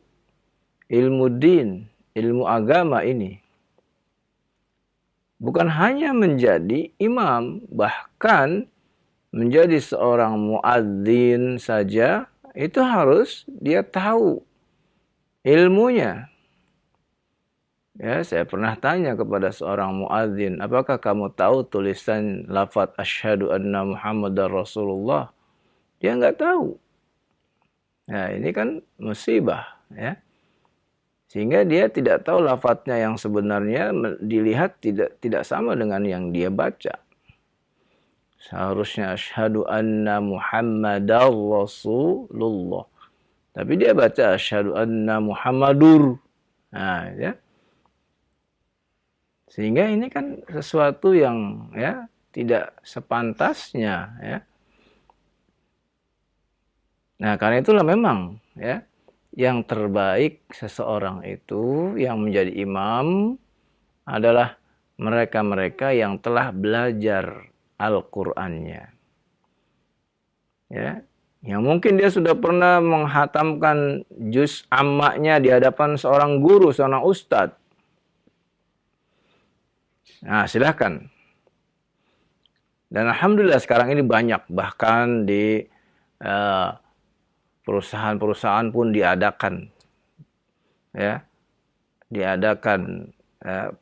Speaker 1: ilmu din, ilmu agama ini. Bukan hanya menjadi imam, bahkan menjadi seorang muadzin saja, itu harus dia tahu ilmunya. Ya, saya pernah tanya kepada seorang muadzin, apakah kamu tahu tulisan lafaz asyhadu anna Muhammadar Rasulullah? Dia nggak tahu. Nah, ini kan musibah, ya. Sehingga dia tidak tahu lafadznya yang sebenarnya dilihat tidak sama dengan yang dia baca. Seharusnya asyhadu anna Muhammadar Rasulullah. Tapi dia baca asyhadu anna Muhammadur. Nah, ya. Sehingga ini kan sesuatu yang ya tidak sepantasnya ya. Nah, karena itulah memang ya yang terbaik seseorang itu yang menjadi imam adalah mereka-mereka yang telah belajar Al-Qur'annya. Ya, yang mungkin dia sudah pernah menghatamkan juz ammanya di hadapan seorang guru, seorang ustadz. Nah, silahkan. Dan alhamdulillah sekarang ini banyak, bahkan di perusahaan-perusahaan pun diadakan, ya, diadakan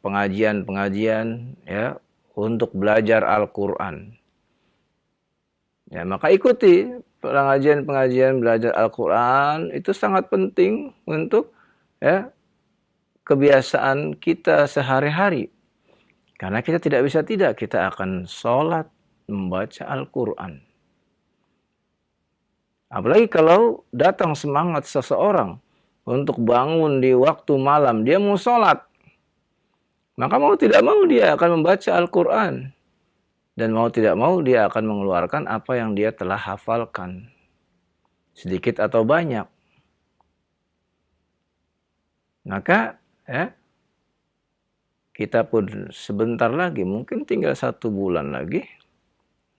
Speaker 1: pengajian-pengajian ya untuk belajar Al-Qur'an. Ya, maka ikuti pengajian-pengajian belajar Al-Qur'an, itu sangat penting untuk ya kebiasaan kita sehari-hari. Karena kita tidak bisa tidak, kita akan sholat membaca Al-Qur'an. Apalagi kalau datang semangat seseorang untuk bangun di waktu malam, dia mau sholat. Maka mau tidak mau dia akan membaca Al-Qur'an. Dan mau tidak mau dia akan mengeluarkan apa yang dia telah hafalkan. Sedikit atau banyak. Maka ya, kita pun sebentar lagi, mungkin tinggal 1 bulan lagi,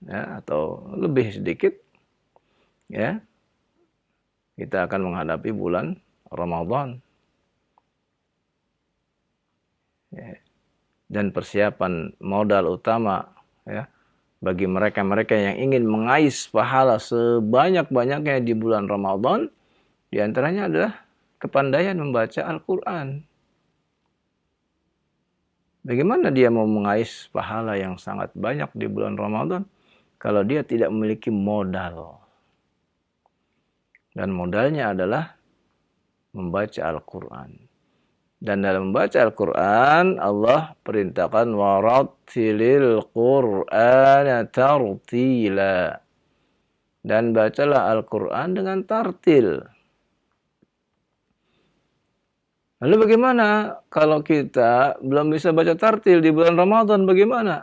Speaker 1: ya, atau lebih sedikit, ya, kita akan menghadapi bulan Ramadan. Ya. Dan persiapan modal utama ya bagi mereka-mereka yang ingin mengais pahala sebanyak-banyaknya di bulan Ramadan, di antaranya adalah kepandaian membaca Al-Qur'an. Bagaimana dia mau mengais pahala yang sangat banyak di bulan Ramadan kalau dia tidak memiliki modal? Dan modalnya adalah membaca Al-Qur'an. Dan dalam membaca Al-Qur'an, Allah perintahkan warattilil Qur'ana tartila. Dan bacalah Al-Qur'an dengan tartil. Lalu bagaimana kalau kita belum bisa baca tartil di bulan Ramadan, bagaimana?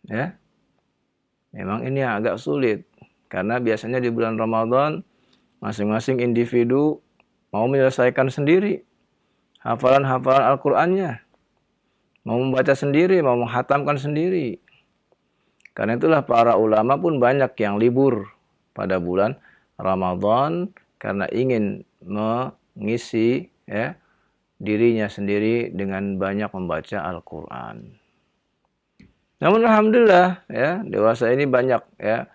Speaker 1: Ya. Memang ini agak sulit. Karena biasanya di bulan Ramadan, masing-masing individu mau menyelesaikan sendiri hafalan-hafalan Al-Qur'annya. Mau membaca sendiri, mau menghatamkan sendiri. Karena itulah para ulama pun banyak yang libur pada bulan Ramadan karena ingin mengisi ya dirinya sendiri dengan banyak membaca Al-Qur'an. Namun alhamdulillah ya, dewasa ini banyak ya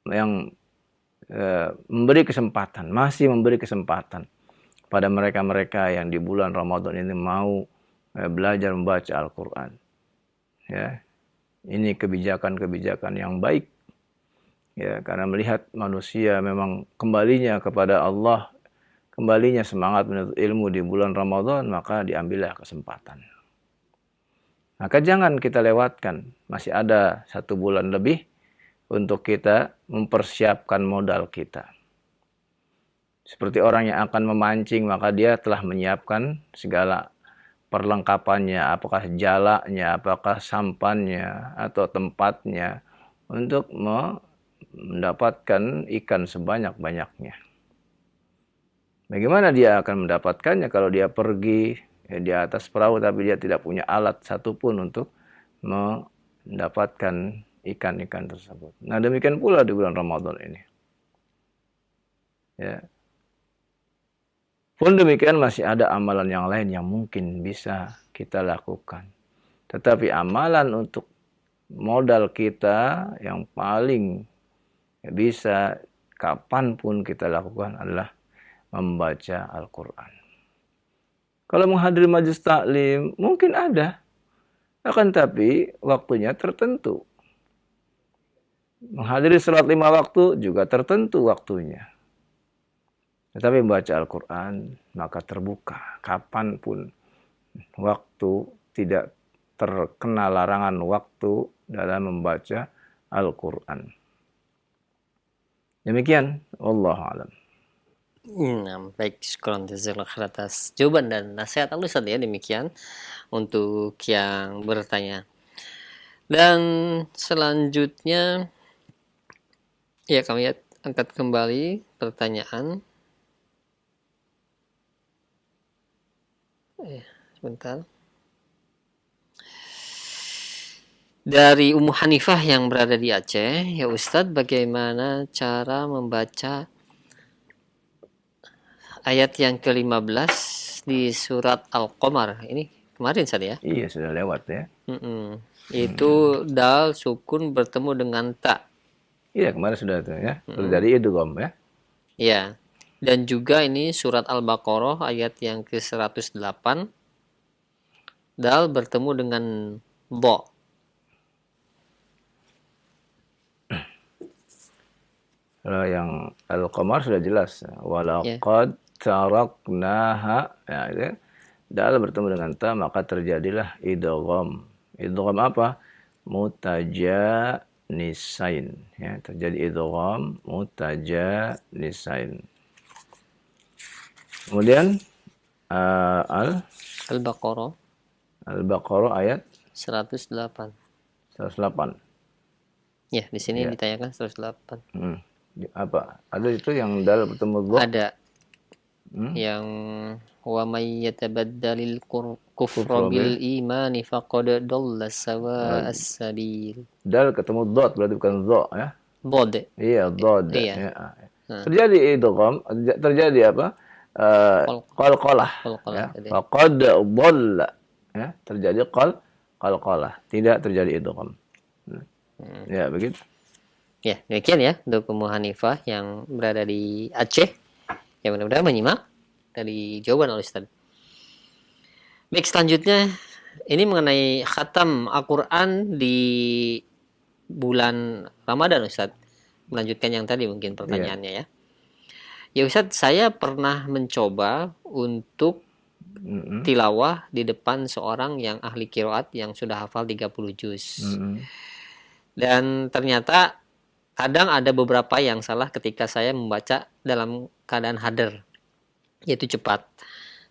Speaker 1: yang memberi kesempatan, masih memberi kesempatan pada mereka-mereka yang di bulan Ramadan ini mau belajar membaca Al-Quran. Ya, ini kebijakan-kebijakan yang baik. Ya, karena melihat manusia memang kembalinya kepada Allah, kembalinya semangat menuntut ilmu di bulan Ramadan, maka diambillah kesempatan. Maka jangan kita lewatkan, masih ada 1 bulan lebih untuk kita mempersiapkan modal kita. Seperti orang yang akan memancing, maka dia telah menyiapkan segala perlengkapannya, apakah jalanya, apakah sampannya, atau tempatnya, untuk mendapatkan ikan sebanyak-banyaknya. Bagaimana dia akan mendapatkannya kalau dia pergi di atas perahu tapi dia tidak punya alat satupun untuk mendapatkan ikan-ikan tersebut. Nah, demikian pula di bulan Ramadan ini. Ya. Pun demikian masih ada amalan yang lain yang mungkin bisa kita lakukan. Tetapi amalan untuk modal kita yang paling bisa kapanpun kita lakukan adalah membaca Al-Quran. Kalau menghadiri majelis taklim mungkin ada, akan tapi waktunya tertentu. Menghadiri salat 5 waktu juga tertentu waktunya. Tetapi membaca Al-Quran maka terbuka kapanpun waktu, tidak terkena larangan waktu dalam membaca Al-Quran. Demikian, wallahu a'lam.
Speaker 2: Nah, baik, syukran jazakallahu khair atas jawaban dan nasihat Al-Ustaz ya, demikian untuk yang bertanya. Dan selanjutnya ya kami angkat kembali pertanyaan. Sebentar. Dari Ummu Hanifah yang berada di Aceh, ya Ustadz, bagaimana cara membaca ayat yang ke-15 di surat Al-Qamar? Ini kemarin saja ya?
Speaker 1: Iya, sudah lewat ya.
Speaker 2: Itu dal sukun bertemu dengan ta.
Speaker 1: Iya, kemarin sudah itu ya. Terjadi idgham ya.
Speaker 2: Iya. Dan juga ini surat Al-Baqarah ayat yang ke-108. Dal bertemu dengan bo.
Speaker 1: Kalau yang Al-Qamar sudah jelas. Walaqad taraknaha. Ya, itu. Dal bertemu dengan ta, maka terjadilah idgham. Idgham apa? Mutajanisain. Ya, terjadi idgham mutajanisain. Kemudian
Speaker 2: Al-Baqarah
Speaker 1: ayat
Speaker 2: 108.
Speaker 1: 108.
Speaker 2: Ya, di sini ditanyakan 108.
Speaker 1: Apa? Ada itu yang dal bertemu dha?
Speaker 2: Ada. Yang wa may yatabaddalil kufra bil imani faqad dalla sawa'as sabil.
Speaker 1: Dal ketemu dot berarti bukan dha ya.
Speaker 2: Bod.
Speaker 1: Iya, dad.
Speaker 2: Iya.
Speaker 1: Ya. Terjadi idgham, terjadi apa? Qalqalah. Ya. Faqad dhalla. Ya, terjadi qalqalah. Tidak terjadi idgham. Ya, begitu.
Speaker 2: Ya, demikian ya untuk Ummu Hanifah yang berada di Aceh. Ya, mudah-mudahan menyimak dari jawaban Al-Ustaz. Baik, selanjutnya ini mengenai khatam Al-Quran di bulan Ramadan, Ustaz. Melanjutkan yang tadi mungkin pertanyaannya ya. Ya Ustaz, saya pernah mencoba untuk tilawah di depan seorang yang ahli qiraat yang sudah hafal 30 juz. Dan ternyata kadang ada beberapa yang salah ketika saya membaca dalam keadaan hadar, yaitu cepat,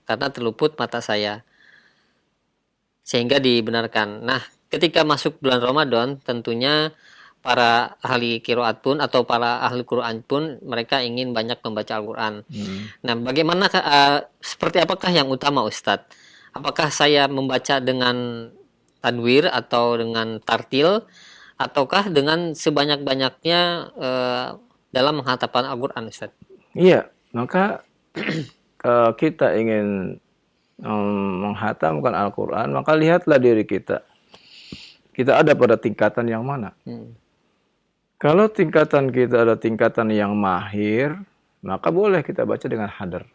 Speaker 2: karena terluput mata saya, sehingga dibenarkan. Nah, ketika masuk bulan Ramadan, tentunya para ahli qiraat pun atau para ahli Quran pun mereka ingin banyak membaca Al-Quran. Nah, bagaimana seperti apakah yang utama Ustadz? Apakah saya membaca dengan tanwir atau dengan tartil, ataukah dengan sebanyak-banyaknya dalam menghafalkan Al-Quran, Ustaz?
Speaker 1: Iya, maka kalau kita ingin menghatamkan Al-Quran, maka lihatlah diri kita. Kita ada pada tingkatan yang mana? Kalau tingkatan kita ada tingkatan yang mahir, maka boleh kita baca dengan hadar.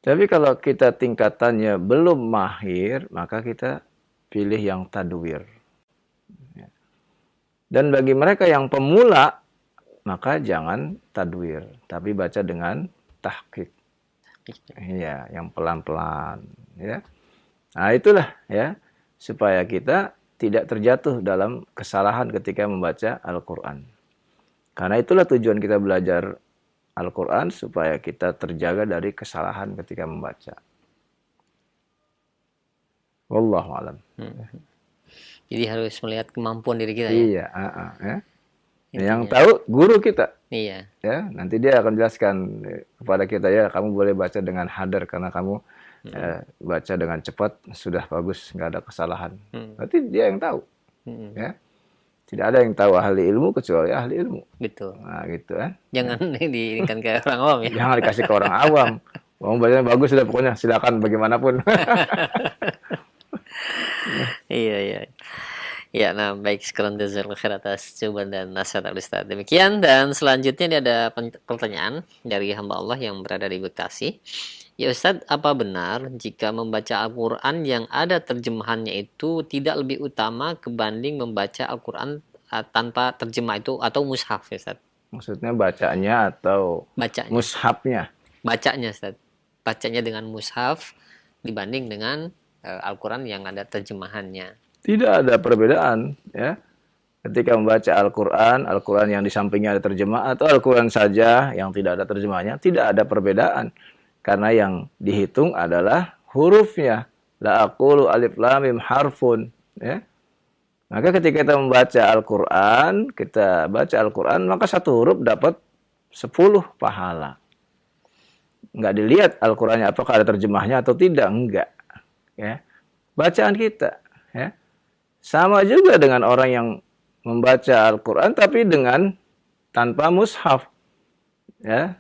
Speaker 1: Tapi kalau kita tingkatannya belum mahir, maka kita pilih yang tadwir. Dan bagi mereka yang pemula, maka jangan tadwir, tapi baca dengan tahqiq. Iya, yang pelan-pelan, ya. Nah, itulah ya, supaya kita tidak terjatuh dalam kesalahan ketika membaca Al-Qur'an. Karena itulah tujuan kita belajar Al-Qur'an, supaya kita terjaga dari kesalahan ketika membaca. Wallahu a'lam.
Speaker 2: Jadi harus melihat kemampuan diri kita ya.
Speaker 1: Iya, ya. Yang tahu guru kita.
Speaker 2: Iya.
Speaker 1: Ya, nanti dia akan jelaskan kepada kita, ya, kamu boleh baca dengan hadar karena kamu baca dengan cepat sudah bagus, nggak ada kesalahan. Berarti dia yang tahu. Ya. Tidak ada yang tahu ahli ilmu kecuali ahli ilmu.
Speaker 2: Betul.
Speaker 1: Nah, gitu kan.
Speaker 2: Jangan diinginkan ke orang awam ya.
Speaker 1: Jangan dikasih ke orang awam. Mau bacanya bagus sudah, pokoknya silakan bagaimanapun.
Speaker 2: Iya, iya. Ya, nah baik, sekarang jazakallahu khair atas jawaban dan nasihat Ustaz. Demikian, dan selanjutnya ini ada pertanyaan dari hamba Allah yang berada di Bekasi. Ya Ustaz, apa benar jika membaca Al-Quran yang ada terjemahannya itu tidak lebih utama kebanding membaca Al-Quran tanpa terjemah itu atau mushaf ya Ustaz?
Speaker 1: Maksudnya bacanya atau
Speaker 2: Bacanya.
Speaker 1: mushafnya?
Speaker 2: Bacanya Ustaz. Bacanya dengan mushaf dibanding dengan Al-Quran yang ada terjemahannya.
Speaker 1: Tidak ada perbedaan, ya. Ketika membaca Al-Quran, Al-Quran yang di sampingnya ada terjemah atau Al-Quran saja yang tidak ada terjemahnya, tidak ada perbedaan. Karena yang dihitung adalah hurufnya. La aqulu alif lam mim harfun, ya. Maka ketika kita membaca Al-Quran, kita baca Al-Quran, maka satu huruf dapat 10 pahala. Enggak dilihat Al-Qurannya apakah ada terjemahnya atau tidak, enggak. Ya. Bacaan kita, ya. Sama juga dengan orang yang membaca Al-Quran tapi dengan tanpa mushaf. Ya.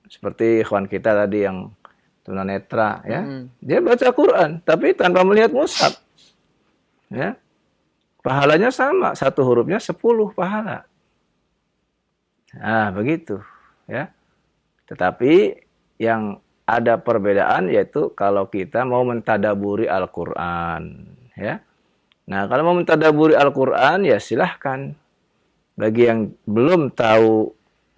Speaker 1: Seperti ikhwan kita tadi yang tunanetra, ya. Dia baca Quran tapi tanpa melihat mushaf. Ya. Pahalanya sama, satu hurufnya 10 pahala. Nah, begitu, ya. Tetapi yang ada perbedaan yaitu kalau kita mau mentadaburi Al-Quran, ya. Nah, kalau mau mentadaburi Al-Quran, ya silahkan. Bagi yang belum tahu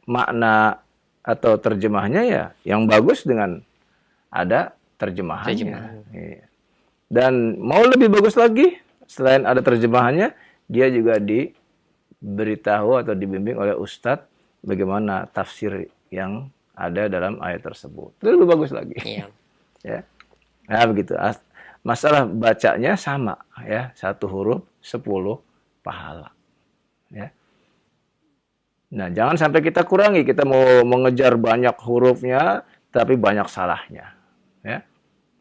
Speaker 1: makna atau terjemahnya, ya yang bagus dengan ada terjemahannya. Iya. Dan mau lebih bagus lagi, selain ada terjemahannya, dia juga diberitahu atau dibimbing oleh ustadz bagaimana tafsir yang ada dalam ayat tersebut. Itu lebih bagus lagi.
Speaker 2: Iya.
Speaker 1: Ya. Nah, begitu. Masalah bacanya sama, ya, satu huruf 10 pahala, ya. Nah, jangan sampai kita kurangi, kita mau mengejar banyak hurufnya tapi banyak salahnya, ya.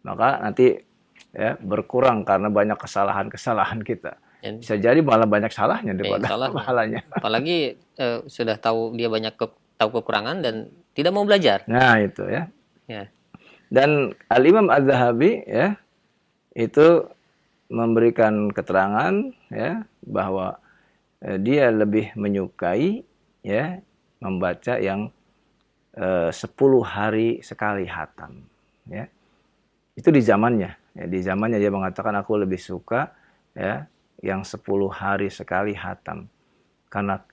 Speaker 1: Maka nanti, ya, berkurang karena banyak kesalahan-kesalahan kita. Bisa jadi malah banyak salahnya daripada pahalanya.
Speaker 2: Apalagi sudah tahu dia banyak tahu kekurangan dan tidak mau belajar.
Speaker 1: Nah, itu, ya.
Speaker 2: Ya.
Speaker 1: Dan Al-Imam Az-Zahabi, ya, itu memberikan keterangan, ya, bahwa dia lebih menyukai, ya, membaca yang 10 hari sekali hatam, ya. Itu di zamannya, ya, di zamannya dia mengatakan aku lebih suka, ya, yang 10 hari sekali hatam. Karena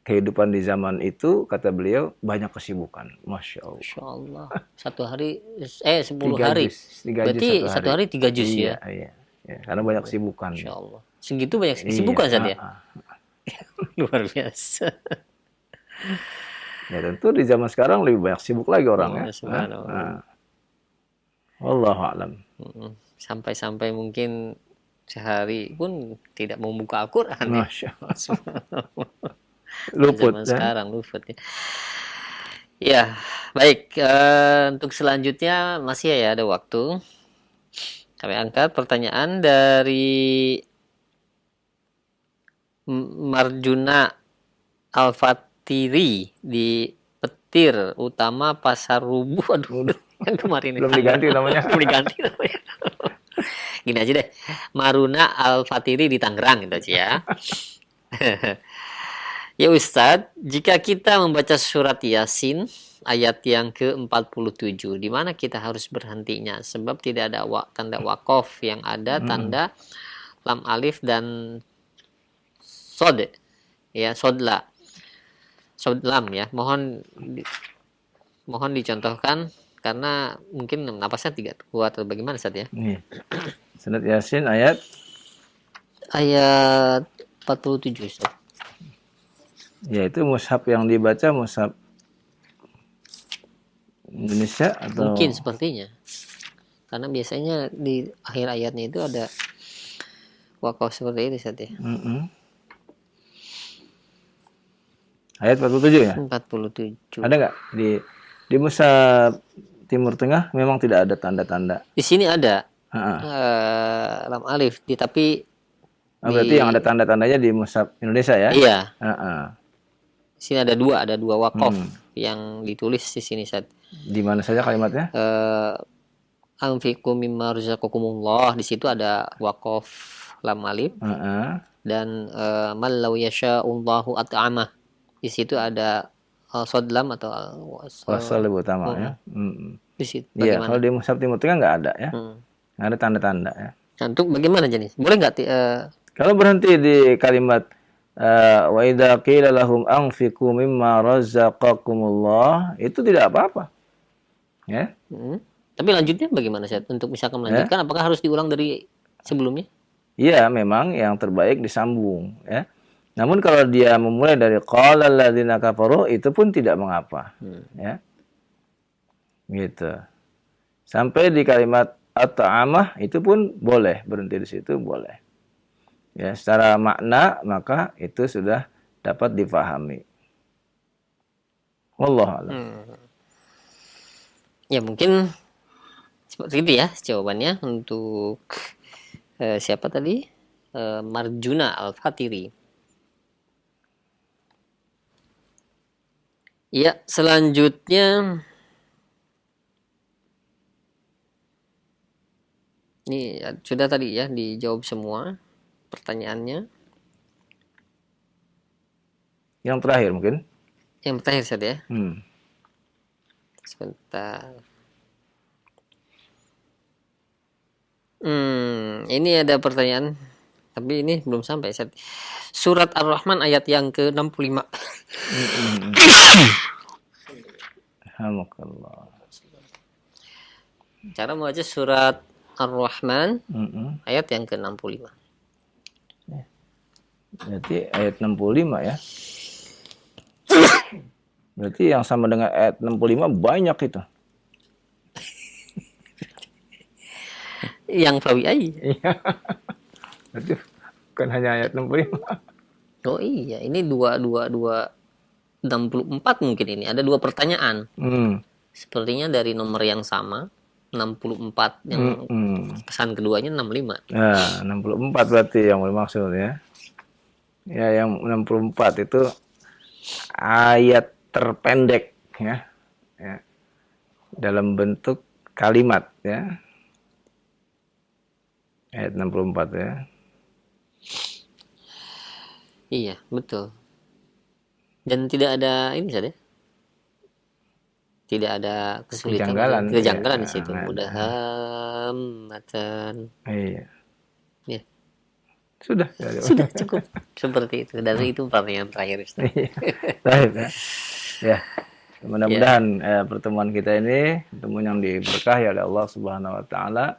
Speaker 1: kehidupan di zaman itu, kata beliau, banyak kesibukan. Masya Allah.
Speaker 2: Masya Allah. Satu hari, 10 hari. Berarti satu hari 3 juz,
Speaker 1: iya,
Speaker 2: ya?
Speaker 1: Iya. Ya, karena banyak kesibukan.
Speaker 2: Masya Allah. Segitu banyak kesibukan saat ya? Luar biasa.
Speaker 1: Ya tentu di zaman sekarang lebih banyak sibuk lagi orang, ya. Wallahu a'lam.
Speaker 2: Sampai-sampai mungkin sehari pun tidak mau buka Al-Quran.
Speaker 1: Masya Allah. Luput,
Speaker 2: zaman sekarang luput, ya. Ya, baik. Untuk selanjutnya masih ya ada waktu. Kami angkat pertanyaan dari Marjuna Al-Fatiri di Petir Utama Pasar Rubuh. Aduh, yang kemarin
Speaker 1: belum diganti namanya.
Speaker 2: Belum diganti namanya. Gini aja deh, Maruna Al-Fatiri di Tangerang gitu aja, ya. Ya Ustadz, jika kita membaca surat Yasin ayat yang ke-47, di mana kita harus berhentinya? Sebab tidak ada tanda wakof, yang ada tanda lam alif dan sod. Ya, sodla. Sodlam ya. Mohon dicontohkan karena mungkin napasnya tidak kuat atau bagaimana Ustadz ya?
Speaker 1: Surat Yasin ayat
Speaker 2: 47 Ustadz.
Speaker 1: ya itu mushaf yang dibaca mushaf Indonesia atau
Speaker 2: Mungkin sepertinya. Karena biasanya di akhir ayatnya itu ada wakaf seperti itu Ustadz ya.
Speaker 1: Ayat 47 ya?
Speaker 2: 47.
Speaker 1: Ada nggak di mushaf Timur Tengah memang tidak ada tanda-tanda.
Speaker 2: Di sini ada
Speaker 1: Heeh.
Speaker 2: lam alif, tapi
Speaker 1: Berarti yang ada tanda-tandanya di mushaf Indonesia ya?
Speaker 2: iya.
Speaker 1: Heeh.
Speaker 2: Di sini ada dua wakaf yang ditulis di sini Ustadz.
Speaker 1: Di mana saja kalimatnya?
Speaker 2: Anfiqu mimma razaqakumullah, di situ ada wakaf lam alif. Dan mal law yasha'ullahu at'amah, di situ ada sodlam atau
Speaker 1: Wasal lebih utama ya.
Speaker 2: Di situ
Speaker 1: Iya,
Speaker 2: bagaimana?
Speaker 1: kalau di mushaf Timur Tengah nggak ada ya. Nggak ada tanda-tanda ya.
Speaker 2: Nah, untuk bagaimana jenis? Boleh nggak
Speaker 1: Kalau berhenti di kalimat wa idza qila lahum anfiqu mimma razaqakumullah, itu tidak apa-apa. Ya.
Speaker 2: Tapi lanjutnya bagaimana Ustaz? Untuk misalkan melanjutkan, apakah harus diulang dari sebelumnya?
Speaker 1: Iya, memang yang terbaik disambung ya. Namun kalau dia memulai dari qala alladziina kafaru, itu pun tidak mengapa. Ya. Gitu. Sampai di kalimat at-ta'amah itu pun boleh, berhenti di situ boleh. Ya, secara makna maka itu sudah dapat difahami. Wallahu a'lam.
Speaker 2: Ya mungkin seperti itu ya jawabannya untuk siapa tadi? Marjuna Al-Fatiri. Ya, selanjutnya ini sudah tadi ya dijawab semua pertanyaannya.
Speaker 1: Yang terakhir mungkin?
Speaker 2: Yang terakhir saja ya. Sebentar. Ini ada pertanyaan, tapi ini belum sampai. Surat Ar-Rahman ayat yang ke-65.
Speaker 1: Alhamdulillah.
Speaker 2: Cara membaca surat Ar-Rahman ayat yang ke-65.
Speaker 1: Berarti ayat 65 ya. Berarti yang sama dengan ayat 65 banyak itu.
Speaker 2: Yang Fawi ai.
Speaker 1: Iya. Berarti bukan hanya ayat 65.
Speaker 2: Oh iya, ini 64 mungkin ini. Ada dua pertanyaan. Sepertinya dari nomor yang sama, 64 yang pesan keduanya 65.
Speaker 1: Nah, 64 berarti yang dimaksud ya. Ya, yang 64 itu ayat terpendek ya. Ya. Dalam bentuk kalimat ya. Ayat 64 ya.
Speaker 2: Iya, betul. Dan tidak ada ini saja. Tidak ada kesulitan, kejanggalan di situ. Mudahamatan.
Speaker 1: Iya.
Speaker 2: Ya.
Speaker 1: Sudah
Speaker 2: Cukup seperti itu. Dan itu pertanyaan terakhir.
Speaker 1: Baik ya. Ya. Mudah-mudahan pertemuan kita ini pertemuan yang diberkahi oleh Allah Subhanahu wa taala,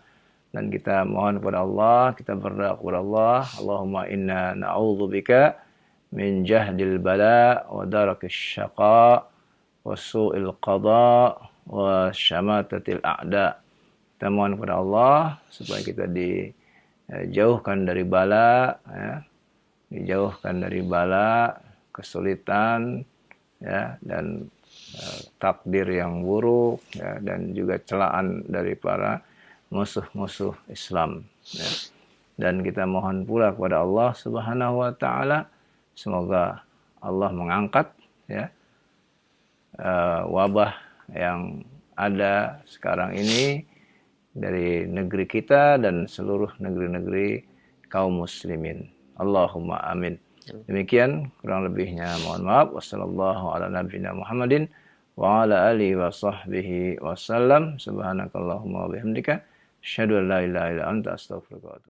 Speaker 1: dan kita mohon kepada Allah, kita berdoa kepada Allah, Allahumma inna na'udzubika min jahdil bala wa darakis syaqa wa su'il qada wa syamatatil a'da. Kita mohon kepada Allah supaya kita dijauhkan dari bala ya, dijauhkan dari bala, kesulitan ya, dan takdir yang buruk ya, dan juga celaan dari para musuh-musuh Islam ya. Dan kita mohon pula kepada Allah Subhanahu wa taala, semoga Allah mengangkat ya wabah yang ada sekarang ini dari negeri kita dan seluruh negeri-negeri kaum muslimin. Allahumma amin. Demikian kurang lebihnya mohon maaf. Wassallallahu ala nabiyina Muhammadin wa ala alihi wa sahbihi wasallam. Subhanakallahumma wa bihamdika asyhadu an la ilaha illa anta astaghfiruka wa atubu